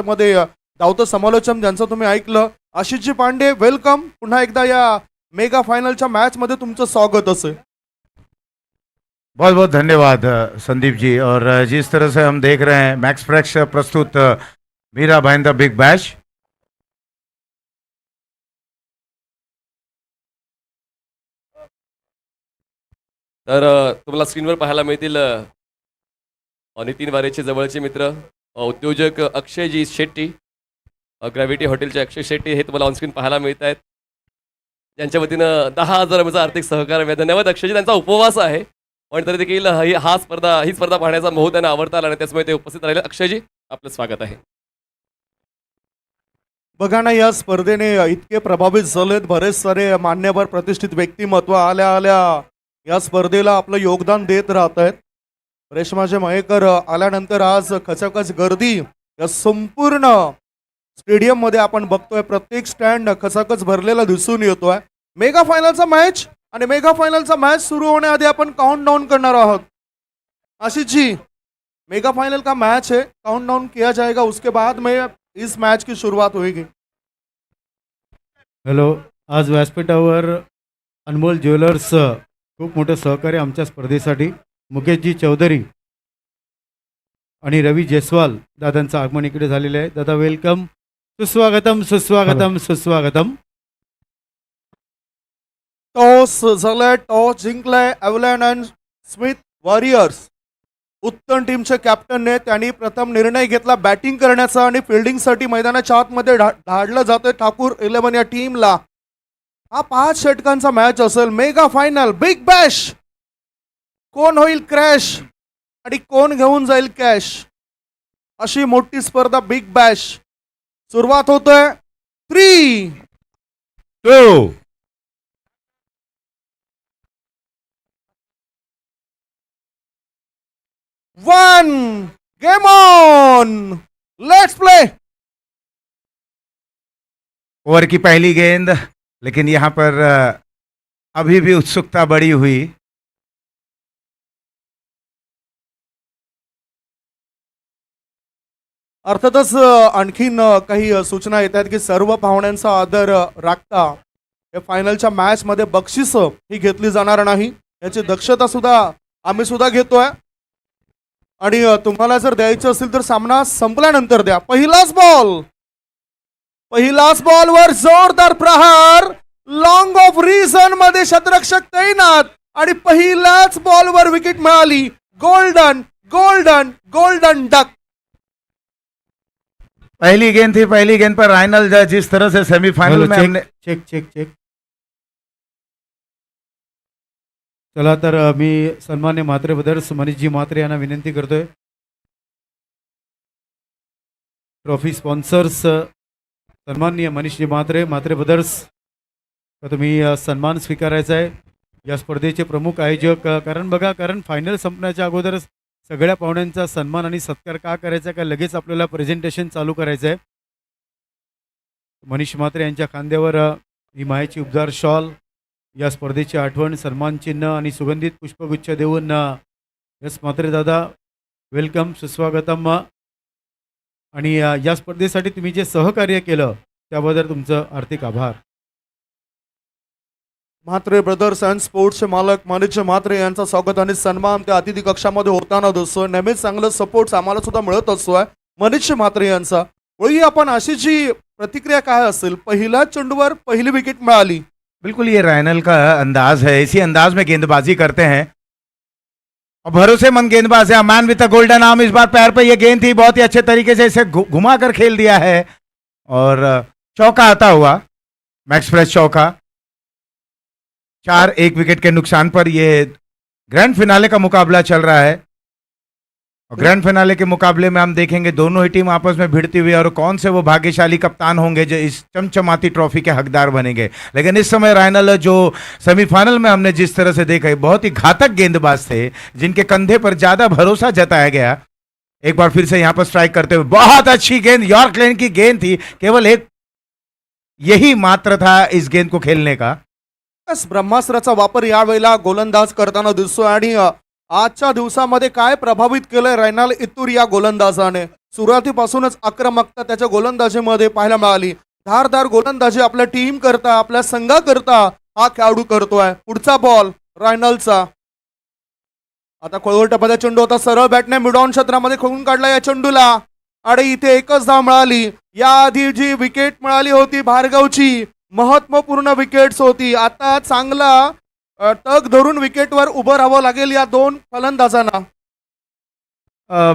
मध्ये धावतं समालोचन ज्यांचं तुम्ही ऐकलं. आशिषजी पांडे, वेलकम पुन्हा एकदा या मेगा फायनलच्या मॅच मध्ये तुमचं स्वागत असेल. बहुत बहुत धन्यवाद संदीप जी। और जिस तरह से हम देख रहे हैं मैक्स फ्रेश प्रस्तुत मीरा भाईंदा बिग बैश। तर तुम्हाला स्क्रीनवर पाहायला मिळतील नितीन वारेचे जवळचे मित्र उद्योजक अक्षयजी शेट्टी, ग्रॅव्हिटी हॉटेलचे अक्षय शेट्टी हे तुम्हाला ऑनस्क्रीन पाहायला मिळत आहेत. ज्यांच्या वतीनं 10,000 रुपयाचा आर्थिक सहकार्य मिळालं. धन्यवाद अक्षयजी, त्यांचा उपवास आहे पण तरी देखील ही स्पर्धा पाहण्याचा मोह त्यांना आवडता आला आणि त्याचमुळे ते उपस्थित राहिले. अक्षयजी, आपलं स्वागत आहे. बघा ना, या स्पर्धेने इतके प्रभावित झालेत, बरेच सारे मान्यवर प्रतिष्ठित व्यक्तिमत्व आल्या या स्पर्धेला आपलं योगदान देत राहत आहेत. रेशमाचे मयेकर आल्यानंतर आज खचाखच गर्दी या संपूर्ण स्टेडियम मध्ये आपण बघतोय. प्रत्येक स्टँड खचाखच भरलेला दिसून येतोय. मेगा फायनलचा मॅच आणि मेगा फायनलचा मॅच सुरू होण्याआधी आपण काउंट डाउन करणार आहोत. आशीष जी, मेगा फाइनल का मैच है, काउंट डाउन किया जाएगा, उसके बाद में इस मैच की शुरुआत होगी. हॅलो, आज व्यासपीठावर अनमोल ज्वेलर्स खूप मोठं सहकार्य आमच्या स्पर्धेसाठी मुकेशजी चौधरी आणि रवी जयस्वाल दादांचं आगमन इकडे झालेलं आहे. दादा वेलकम, सुस्वागतम सुस्वागतम सुस्वागतम. टॉस झालंय, टॉस जिंकलाय एव्हलॅन अँड स्मिथ वॉरियर्स. उत्तम टीमचे कॅप्टनने त्यांनी प्रथम निर्णय घेतला बॅटिंग करण्याचा आणि फिल्डिंगसाठी मैदानाच्या आतमध्ये धाडलं जातंय ठाकूर 11 या टीमला. हा 5 षटकांचा मॅच असेल. Mega final big Bash. कोण होईल क्रॅश आणि कोण घेऊन जाईल कॅश, अशी मोठी स्पर्धा बिग बॅश. सुरुवात होतोय. 3, 2, 1, game on, let's play. Over की पहली गेंद, लेकिन यहाँ पर अभी भी उत्सुकता बढ़ी हुई। अर्थातच आणखीन काही सूचना येत आहेत की सर्व पाहुण्यांचा आदर राखता या फायनलच्या मॅच मध्ये बक्षीस ही घेतली जाणार नाही, याची दक्षता सुद्धा आम्ही सुद्धा घेतोय. आणि तुम्हाला जर द्यायचं असेल तर सामना संपल्यानंतर द्या. पहिलाच बॉलवर जोरदार प्रहार, लॉंग ऑफ रिझन मध्ये शतरक्षक तैनात आणि पहिल्याच बॉलवर विकेट मिळाली. Golden golden golden duck. पहली गेंद थी, पहली गेंद पर राइनल जिस तरह से सेमीफाइनल में हमने चेक. चला तर मी सन्मान्य म्हात्रे ब्रदर्स मनीषजी म्हात्रे यांना विनंती करतोय. ट्रॉफी स्पॉन्सर्स सन्माननीय मनीषजी म्हात्रे ब्रदर्स, तुम्ही सन्मान स्वीकारायचा आहे. या स्पर्धेचे प्रमुख आयोजक, कारण फायनल संपण्याच्या अगोदर सगळ्या पाहुण्यांचा सन्मान आणि सत्कार का करायचा, का लगेच आपल्याला प्रेझेंटेशन चालू करायचं आहे. मनीष म्हात्रे यांच्या खांद्यावर ही मायेची उबदार शॉल, या स्पर्धेची आठवण, सन्मान चिन्ह आणि सुगंधित पुष्पगुच्छ देऊन यस म्हात्रे दादा वेलकम, सुस्वागतम. आणि या स्पर्धेसाठी तुम्ही जे सहकार्य केलं त्याबद्दल तुमचं आर्थिक आभार. म्हात्रे ब्रदर्स अँड स्पोर्ट्सचे मालक मनीष म्हात्रे यांचा स्वागत आणि सन्मान त्या अतिथी कक्षामध्ये होताना दिसतोय. नेहमीच चांगलं सपोर्ट आम्हाला सुद्धा मिळत असतोय मनीष म्हात्रे यांचा. वळी आपण अशीची प्रतिक्रिया काय असेल, पहिल्या चेंडूवर पहिली विकेट मिळाली. बिल्कुल ये राइनल का अंदाज है, इसी अंदाज में गेंदबाजी करते हैं और भरोसेमंद गेंदबाज है। मैन विद द गोल्डन आर्म, इस बार पैर पे ये गेंद थी, बहुत ही अच्छे तरीके से इसे घुमा कर खेल दिया है और चौका आता हुआ, मैक्स फ्रेश चौका। 4-1 विकेट के नुकसान पर ये ग्रैंड फिनाले का मुकाबला चल रहा है और ग्रैंड फिनाले के मुकाबले में हम देखेंगे दोनों ही टीम आपस में भिड़ती हुई और कौन से वो भाग्यशाली कप्तान होंगे जो इस चमचमाती ट्रॉफी के हकदार बनेंगे। लेकिन इस समय राइनल जो सेमीफाइनल में हमने जिस तरह से देखा, बहुत ही घातक गेंदबाज थे जिनके कंधे पर ज्यादा भरोसा जताया गया। एक बार फिर से यहाँ पर स्ट्राइक करते हुए बहुत अच्छी गेंद, यॉर्क लेन की गेंद थी, केवल एक यही मात्र था इस गेंद को खेलने का। ब्रह्मास्त्राचा वापर यावेळेला गोलंदाज करताना दिसतो आणि आजच्या दिवसामध्ये काय प्रभावित केलंय रायनाल इतूर या गोलंदाजाने. सुरुवातीपासूनच आक्रमकता त्याच्या गोलंदाजीमध्ये पाहायला मिळाली. धारदार गोलंदाजी आपल्या टीम करता, आपल्या संघाकरता हा खेळाडू करतोय. पुढचा बॉल रायनलचा. आता खळवटमध्ये चेंडू होता, सरळ बॅटने मिडॉन क्षेत्रामध्ये खेळून काढला या चेंडूला आणि इथे एकच धाव मिळाली. याआधी जी विकेट मिळाली होती भार्गवची, महत्वपूर्ण विकेट्स होती. आता चांगला तग धरून विकेटवर उभं राहावं लागेल या दोन फलंदाजांना.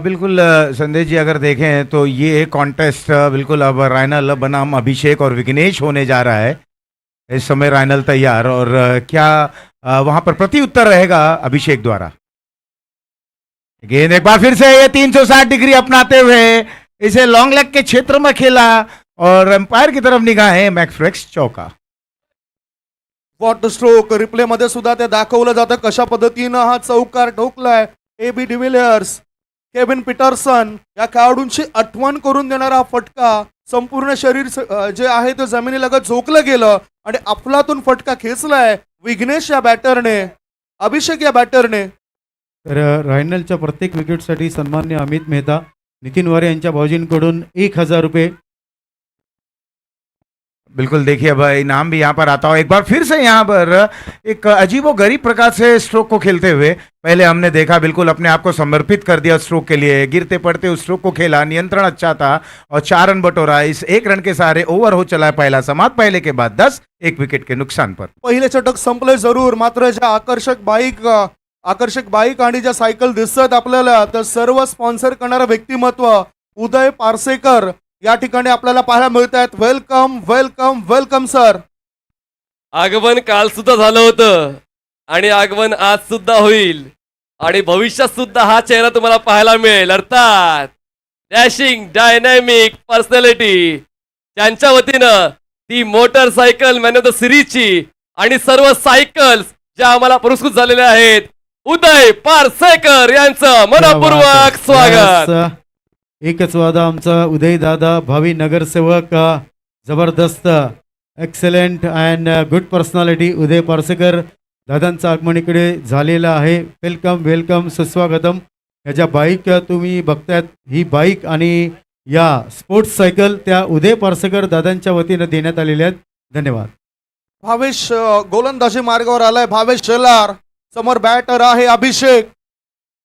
बिल्कुल संदेश जी, अगर देखें तो ये कॉन्टेस्ट बिल्कुल अब रायनल बनाम अभिषेक और विघ्नेश होने जा रहा है. इस समय रायनल तैयार और क्या वहां पर प्रति उत्तर रहेगा अभिषेक द्वारा. गेंद एक बार फिर से ये 360 डिग्री अपनाते हुए इसे लॉन्ग लेग के क्षेत्र में खेला और एम्पायर की तरफ निगाहें. मैक्सफ्रेक्स चौका. वॉट स्ट्रोक रिप्ले मध्ये सुद्धा ते दाखवलं जातं कशा पद्धतीनं हा चौकार ठोकलाय. AB डिव्हिलियर्स, केविन पीटरसन या खेळाडूंची आठवण करून देणारा हा फटका, संपूर्ण शरीर जे आहे ते जमिनीलगत झोकलं गेलं आणि अफलातून फटका खेचलाय विघ्नेश या बॅटरने, अभिषेक या बॅटरने. तर रायनलच्या प्रत्येक विकेटसाठी सन्मान्य अमित मेहता, नितीन वारे यांच्या भाऊजींकडून 1000 रुपये. बिल्कुल देखिए अब इनाम भी यहाँ पर आता हो. एक बार फिर से यहाँ पर एक अजीबो गरीब प्रकार से स्ट्रोक को खेलते हुए पहले हमने देखा, बिल्कुल अपने आप को समर्पित कर दिया स्ट्रोक के लिए, गिरते पड़ते उस स्ट्रोक को खेला, नियंत्रण अच्छा था और 4 रन बटोरा. इस 1 रन के सहारे ओवर हो चला है पहला समाप्त. पहले के बाद 10 1 विकेट के नुकसान पर. पहिले षटक संपले जरूर, मात्र ज्या आकर्षक बाईक आणि ज्या सायकल दिसतात आपल्याला, तर सर्व स्पॉन्सर करणारं व्यक्तिमत्व उदय पारसेकर या ठिकाणी आपल्याला पाहायला मिळत आहेत. Welcome welcome welcome sir. आगमन काल सुद्धा झालं होतं आणि आगमन आज सुद्धा होईल आणि भविष्यात सुद्धा हा चेहरा तुम्हाला पाहायला मिळेल. अर्थात डॅशिंग डायनॅमिक पर्सनॅलिटी, त्यांच्या वतीनं ती मोटरसायकल मॅन ऑफ द सिरीजची आणि सर्व सायकल्स ज्या आम्हाला पुरस्कृत झालेल्या आहेत, उदय पारसेकर यांचं मनपूर्वक स्वागत. Yes, एकच वादा आमचा उदय दादा, भावी नगरसेवक, जबरदस्त, एक्सलेंट अँड गुड पर्सनॅलिटी उदय पारसेकर दादांचं आगमन इकडे झालेलं आहे. वेलकम वेलकम, सुस्वागतम. या ज्या बाईक तुम्ही बघतायत, ही बाईक आणि या स्पोर्ट्स सायकल त्या उदय पारसेकर दादांच्या वतीनं देण्यात आलेल्या आहेत. धन्यवाद. भावेश गोलंदाजी मार्गावर आलाय. भावेश शेलार, समोर बॅटर आहे अभिषेक.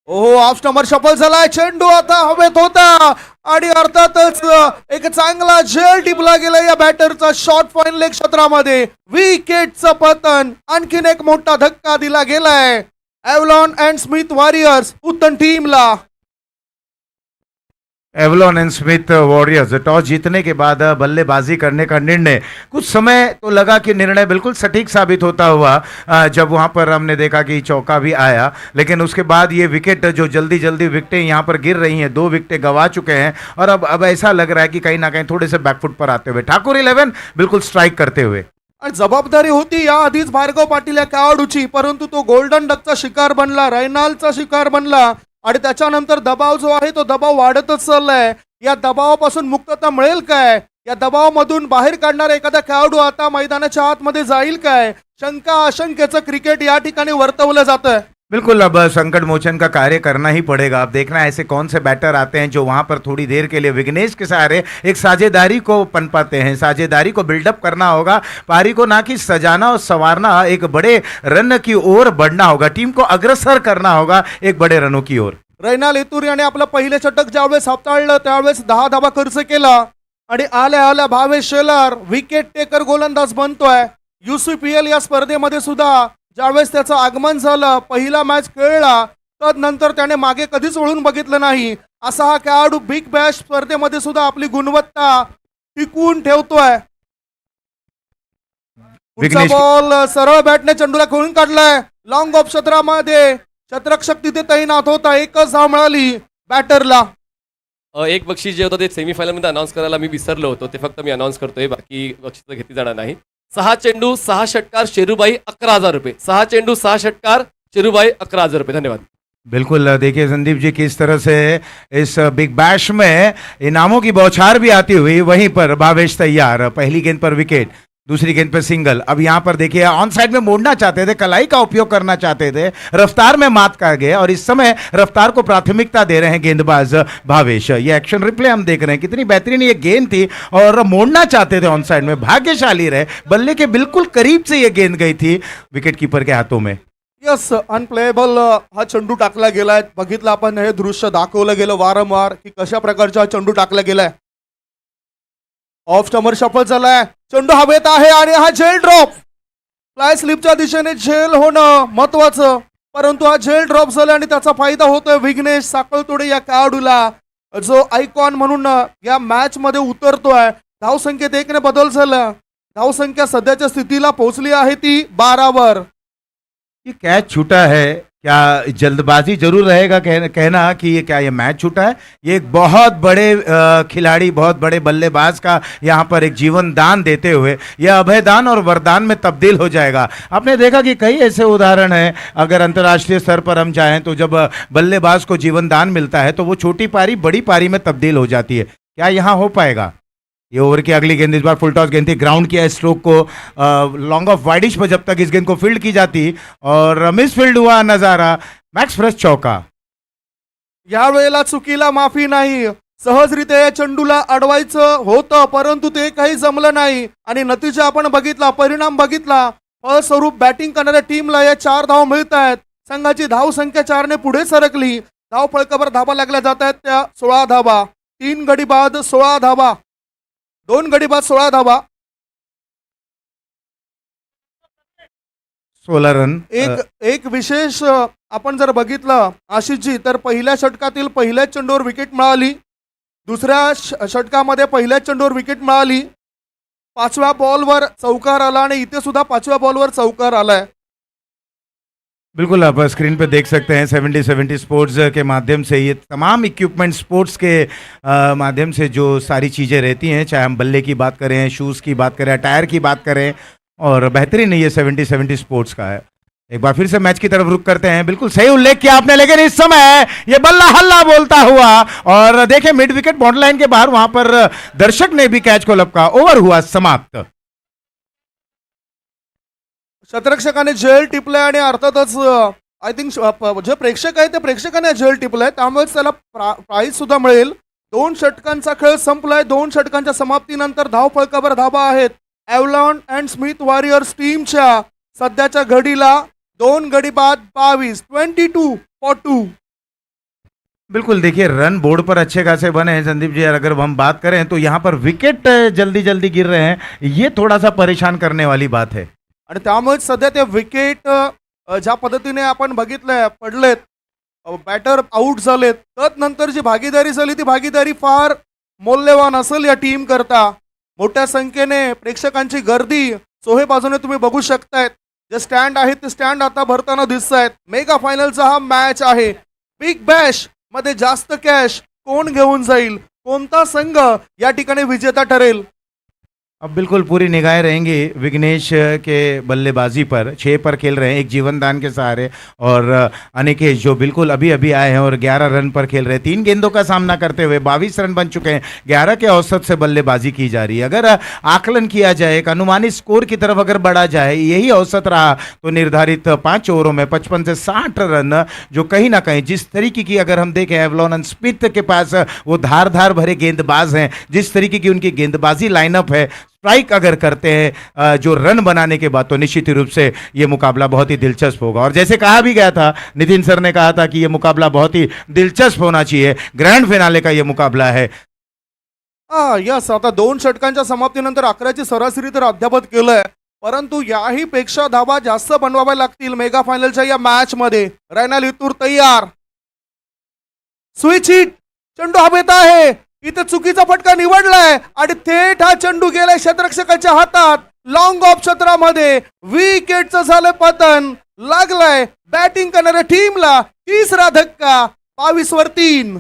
ओहो, ऑफ स्टंपर सफल झालाय. चेंडू आता हवेत होता आणि अर्थातच एक चांगला झेल टिपला गेला या बॅटरचा. शॉर्ट फाईन लेग क्षेत्रामध्ये विकेटचं पतन. आणखीन एक मोठा धक्का दिला गेलाय एव्हलॉन अँड स्मिथ वॉरियर्स उत्तम टीमला. Avalon end Smith warriors toss जीतने के बाद बल्लेबाजी करने का निर्णय, कुछ समय तो लगा कि निर्णय बिल्कुल सटीक साबित होता हुआ, जब वहां पर हमने देखा कि चौका भी आया, लेकिन उसके बाद ये विकेट जो जल्दी जल्दी विकेटें यहाँ पर गिर रही हैं, 2 विकेटें गंवा चुके हैं और अब ऐसा लग रहा है कि कहीं ना कहीं थोड़े से बैकफुट पर आते हुए ठाकुर 11 बिल्कुल स्ट्राइक करते हुए. आणि जबाबदारी होती या आधीच भार्गव पाटील या खेळाडूची, परंतु तो गोल्डन डकचा शिकार बनला, रायनालचा शिकार बनला आणि त्याच्यानंतर दबाव जो आहे तो दबाव वाढतच चाललाय. या दबावापासून मुक्तता मिळेल काय? या दबावामधून बाहेर काढणारा एखादा खेळाडू आता मैदानाच्या आतमध्ये जाईल काय? शंका आशंकेचं क्रिकेट या ठिकाणी वर्तवलं जातं. बिल्कुल अब संकट मोचन का कार्य करना ही पड़ेगा. अब देखना है ऐसे कौन से बैटर आते हैं जो वहां पर थोड़ी देर के लिए विघ्नेश के सहारे एक साझेदारी को पनपाते हैं. साझेदारी को बिल्डअप करना होगा, पारी को ना कि सजाना और संवारना, एक बड़े रन की ओर बढ़ना होगा, टीम को अग्रसर करना होगा एक बड़े रनों की ओर. रैनाल इतुरी याने आपलं पहिले षटक ज्यावेळेस हाताळलं त्यावेळेस 10 धावा खर्च केला आणि आल्या आल्या भावेश शेलार विकेट टेकर गोलंदाज बनतोय. UCPL या स्पर्धेमध्ये सुद्धा ज्यावेळेस त्याचं आगमन झालं, पहिला मॅच खेळला, तदनंतर त्याने मागे कधीच वळून बघितलं नाही. असा हा खेळाडू बिग बॅश स्पर्धेमध्ये सुद्धा आपली गुणवत्ता टिकवून ठेवतोय. पुढचा बॉल सरळ बॅटने चेंडूला खेळून काढलाय. लॉंग ऑफ क्षेत्रामध्ये शतरक्षक तिथे तैनात होता. एकच धाव मिळाली बॅटरला. एक बक्षीस जे होतं ते सेमीफायनलमध्ये अनाऊन्स करायला मी विसरलो होतो, ते फक्त मी अनाऊन्स करतोय, बाकी बक्षीस घेतली जाणार नाही. 6 चेंडू 6 षटकार शेरूबाई 11,000 रुपये. 6 चेंडू 6 षटकार शेरूबाई 11,000 रुपये. धन्यवाद. बिल्कुल देखिए संदीप जी, किस तरह से इस बिग बैश में इनामों की बौछार भी आती हुई. वहीं पर भावेश तैयार, पहली गेंद पर विकेट. दूसरी गेंद पे सिंगल। अब यहाँ पर देखिए ऑन साइड में मोड़ना चाहते थे, कलाई का उपयोग करना चाहते थे, रफ्तार में मात कर गए और इस समय रफ्तार को प्राथमिकता दे रहे हैं गेंदबाज भावेश। ये एक्शन रिप्ले हम देख रहे हैं, कितनी बेहतरीन ये गेंद थी और मोड़ना चाहते थे ऑन साइड में, भाग्यशाली रहे, बल्ले के बिल्कुल करीब से ये गेंद गई थी विकेट कीपर के हाथों में। यस, अनप्लेएबल हा चेंडू टाकला गेलाय. बघितलं आपण, हे दृश्य दाखवलं गेलं वारंवार की कशा प्रकारचा हा चेंडू टाकला गेलाय. ऑफ स्टमर शफल झालाय, चेंडू हवेत आहे आणि हा झेल ड्रॉप. फ्लाय स्लिपच्या दिशेने झेल होणं महत्वाचं, परंतु हा झेल ड्रॉप झाला आणि त्याचा फायदा होतोय विघ्नेश साकळतोडे या खेळाडूला, जो आयकॉन म्हणून या मॅच मध्ये उतरतोय. धावसंख्येत 1 ने बदल झाला. धावसंख्या सध्याच्या स्थितीला पोहोचली आहे ती 12 वर. ये कैच छूटा है, क्या जल्दबाजी जरूर रहेगा कहना कि ये क्या ये मैच छूटा है? ये एक बहुत बड़े खिलाड़ी, बहुत बड़े बल्लेबाज का यहाँ पर एक जीवन दान देते हुए यह अभयदान और वरदान में तब्दील हो जाएगा। आपने देखा कि कई ऐसे उदाहरण हैं, अगर अंतर्राष्ट्रीय स्तर पर हम जाएं तो जब बल्लेबाज को जीवन दान मिलता है तो वो छोटी पारी बड़ी पारी में तब्दील हो जाती है। क्या यहाँ हो पाएगा? ये ओवर की अगली गेंद, इस बार फुल टॉस गेंद थी, ग्राउंड किया स्ट्रोक को लॉन्ग ऑफ वाइडिश पर जब तक इस गेंद को फील्ड की जाती और मिस फील्ड हुआ नजारा, मैक्स फ्रेश चौका। या वेळेला चुकीला माफी नाही. सहजरित्या या चेंडूला अडवायचं होतं, परंतु ते काही जमलं नाही आणि नतीजा आपण बघितला, परिणाम बघितला. फलस्वरूप बॅटिंग करणाऱ्या टीमला या 4 धाव मिळत आहेत. संघाची धाव संख्या 4 ने पुढे सरकली. धाव फळकावर धाबा लागल्या जात आहेत त्या 16 धाबा. 3 गडी बाद 16 धाबा, 2 गडी बाद 16 धाबा. 16 रन। एक विशेष आपण जर बघितलं आशिषजी, तर पहिल्या षटकातील पहिल्याच चेंडूवर विकेट मिळाली. दुसऱ्या षटकामध्ये पहिल्याच चेंडूवर विकेट मिळाली. 5व्या बॉलवर चौकार आला आणि इथे सुद्धा 5व्या बॉलवर चौकार आलाय. बिल्कुल, आप स्क्रीन पे देख सकते हैं 70-70 स्पोर्ट्स के माध्यम से ये तमाम इक्विपमेंट स्पोर्ट्स के माध्यम से जो सारी चीज़ें रहती हैं, चाहे हम बल्ले की बात करें, शूज़ की बात करें, टायर की बात करें, और बेहतरीन ये 70-70 स्पोर्ट्स का है। एक बार फिर से मैच की तरफ रुख करते हैं। बिल्कुल सही उल्लेख किया आपने, लेकिन इस समय ये बल्ला हल्ला बोलता हुआ और देखें मिड विकेट बाउंड्री लाइन के बाहर वहां पर दर्शक ने भी कैच को लपका, ओवर हुआ समाप्त। शतरक्षकाने झेल टिपलाय आणि अर्थातच आय थिंक जे प्रेक्षक आहेत ते प्रेक्षकाने झेल टिपलाय, त्यामुळे त्याला प्राइज सुद्धा मिळेल. 2 षटकांचा खेळ संपलाय. 2 षटकांच्या समाप्तीनंतर धाव फळकावर धाबा आहेत एव्हलॉन अँड स्मिथ वॉरियर्स टीमच्या. सध्याच्या घडीला 2 गडी बाद 22 फॉर 2. बिल्कुल, देखिए रन बोर्ड पर अच्छे खासे बने हैं संदीप जी, अगर हम बात करें तो यहाँ पर विकेट जल्दी जल्दी गिर रहे हैं, ये थोड़ा सा परेशान करने वाली बात है. आणि त्यामुळे सध्या ते विकेट ज्या पद्धतीने आपण बघितलंय पडलेत, बॅटर आउट झालेत, तदनंतर जी भागीदारी झाली ती भागीदारी फार मौल्यवान असेल या टीम करता. मोठ्या संख्येने प्रेक्षकांची गर्दी चोहे बाजूने तुम्ही बघू शकतायत. जे स्टँड आहेत ते स्टँड आता भरताना दिसत आहेत. मेगा फायनलचा हा मॅच आहे. बिग बॅश मध्ये जास्त कॅश कोण घेऊन जाईल, कोणता संघ या ठिकाणी विजेता ठरेल. अब बिल्कुल पूरी निगाहें रहेंगी विघ्नेश के बल्लेबाजी पर, 6 पर खेल रहे हैं एक जीवनदान के सहारे, और अनिकेश जो बिल्कुल अभी अभी आए हैं और 11 रन पर खेल रहे हैं. 3 गेंदों का सामना करते हुए 22 रन बन चुके हैं. 11 के औसत से बल्लेबाजी की जा रही है. अगर आकलन किया जाए, एक अनुमानित स्कोर की तरफ अगर बढ़ा जाए, यही औसत रहा तो निर्धारित 5 ओवरों में 55 से 60 रन, जो कहीं ना कहीं जिस तरीके की अगर हम देखें एवलॉन एंड स्मिथ के पास वो धार भरे गेंदबाज हैं, जिस तरीके की उनकी गेंदबाजी लाइनअप है, स्ट्राइक अगर करते हैं जो रन बनाने के बाद, तो निश्चित रूप से ये मुकाबला बहुत ही दिलचस्प होगा. और जैसे कहा भी गया था, नितिन सर ने कहा था कि ये मुकाबला बहुत ही दिलचस्प होना चाहिए. ग्रैंड फिनाले का ये मुकाबला है. यस, आता 2 षटकांच्या समाप्तीनंतर 11ची सरासरी तर अद्यापत केलंय, परंतु याही पेक्षा धाबा जास्त बनवाव्या लागतील मेगा फायनलच्या या मॅच मध्ये. रैना लितूर तयार. स्विच हिट, चेंडू हवेत आहे. इथे चुकीचा फटका निवडलाय आणि थेट हा चेंडू गेलाय क्षेत्ररक्षकाच्या हातात. लॉंग ऑफ क्षेत्रामध्ये विकेटचं झालं पतन. लागलाय बॅटिंग करणाऱ्या टीमला तिसरा धक्का. 22 वर 3.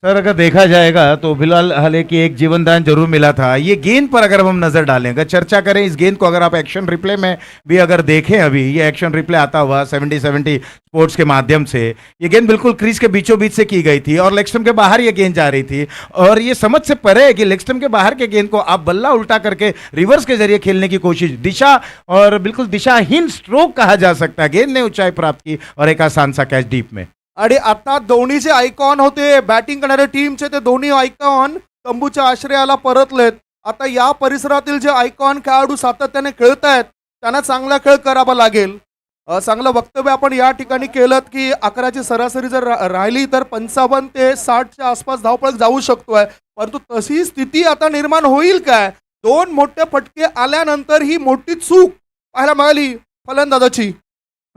सर अगर देखा जाएगा तो फिलहाल हालांकि एक जीवनदान जरूर मिला था। ये गेंद पर अगर हम नजर डालें, अगर चर्चा करें इस गेंद को, अगर आप एक्शन रिप्ले में भी अगर देखें, अभी ये एक्शन रिप्ले आता हुआ 70 स्पोर्ट्स के माध्यम से, ये गेंद बिल्कुल क्रीज के बीचों बीच से की गई थी और लेग स्टंप के बाहर ये गेंद जा रही थी। और ये समझ से परे है कि लेग स्टंप के बाहर के गेंद को आप बल्ला उल्टा करके रिवर्स के जरिए खेलने की कोशिश, दिशा और बिल्कुल दिशाहीन स्ट्रोक कहा जा सकता है। गेंद ने ऊंचाई प्राप्त की और एक आसान सा कैच डीप में। आणि आता दोन्ही जे आयकॉन होते बॅटिंग करणाऱ्या टीमचे, ते दोन्ही आयकॉन तंबूच्या आश्रयाला परतलेत. आता या परिसरातील जे आयकॉन खेळाडू सातत्याने खेळतायत त्यांना चांगला खेळ करावा लागेल. चांगलं वक्तव्य आपण या ठिकाणी केलं की 11ची सरासरी जर राहिली तर 55 ते 60च्या आसपास धावपळ जाऊ शकतोय, परंतु तशी स्थिती आता निर्माण होईल काय? दोन मोठे फटके आल्यानंतर ही मोठी चूक पाहायला मिळाली फलंदाजाची.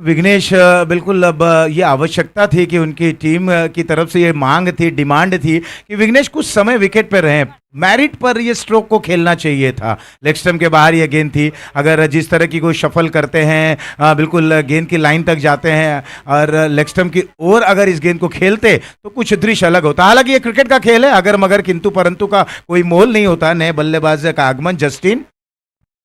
विघ्नेश बिल्कुल अब ये आवश्यकता थी कि उनकी टीम की तरफ से ये मांग थी, डिमांड थी कि विघ्नेश कुछ समय विकेट पर रहें, मैरिट पर ये स्ट्रोक को खेलना चाहिए था। लेग स्टंप के बाहर ये गेंद थी, अगर जिस तरह की कोई शफल करते हैं, बिल्कुल गेंद की लाइन तक जाते हैं और लेग स्टंप की ओर अगर इस गेंद को खेलते तो कुछ दृश्य अलग होता। हालांकि ये क्रिकेट का खेल है, अगर मगर किंतु परंतु का कोई मोल नहीं होता। नए बल्लेबाज का आगमन जस्टिन,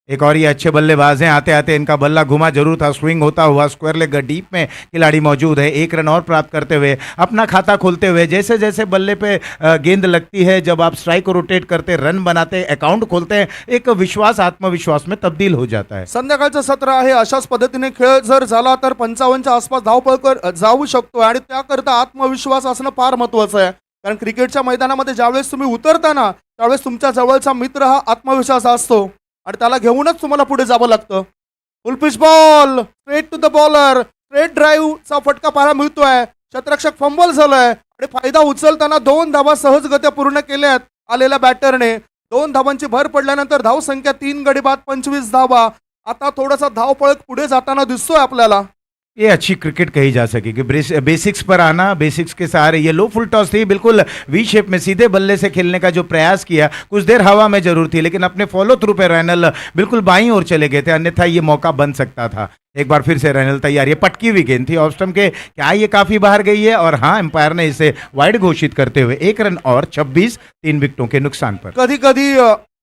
एक और ये अच्छे बल्लेबाज हैं, आते आते इनका बल्ला घुमा जरूर था, स्विंग होता हुआ स्क्वायर लेग डीप में खिलाड़ी मौजूद है। एक रन और प्राप्त करते हुए अपना खाता खोलते हुए, जैसे जैसे बल्ले पे गेंद लगती है, जब आप स्ट्राइक को रोटेट करते, रन बनाते, अकाउंट खोलते हैं, एक विश्वास आत्मविश्वास में तब्दील हो जाता है। संध्याकाळचं सत्र आहे, अशाच पद्धतीने खेळ जर झाला तर 55च्या आसपास धावपळ जाऊ शकतो आणि त्याकरता आत्मविश्वास असणं फार महत्वाचं आहे. कारण क्रिकेटच्या मैदानामध्ये ज्यावेळेस तुम्ही उतरता ना, त्यावेळेस तुमच्या जवळचा मित्र हा आत्मविश्वास असतो आणि त्याला घेऊनच तुम्हाला पुढे जावं लागतं. Full pitch ball, straight to the bowler, straight ड्राईव्हचा फटका पाहायला मिळतोय. क्षेत्ररक्षक फंबल झालंय आणि फायदा उचलताना 2 धावा सहजगत्या पूर्ण केल्यात आलेल्या बॅटरने. 2 धावांची भर पडल्यानंतर धावसंख्या 3 गडी बाद 25 धावा. आता थोडासा धावपळ पुढे जाताना दिसतोय आपल्याला. ये अच्छी क्रिकेट कही जा सकेगी। बेसिक्स पर आना, बेसिक्स के सहारे, ये लो फुल टॉस थी, बिल्कुल वी शेप में सीधे बल्ले से खेलने का जो प्रयास किया, कुछ देर हवा में जरूर थी, लेकिन अपने फॉलो थ्रू पे रैनल बिल्कुल बाईं ओर चले गए थे, अन्यथा ये मौका बन सकता था। एक बार फिर से रैनल तैयार, ये पटकी हुई गेंद थी ऑफ स्टंप के, क्या ये काफी बाहर गई है? और हाँ, एम्पायर ने इसे वाइड घोषित करते हुए 1 रन और 26, 3 विकेटों के नुकसान पर। कधी कधी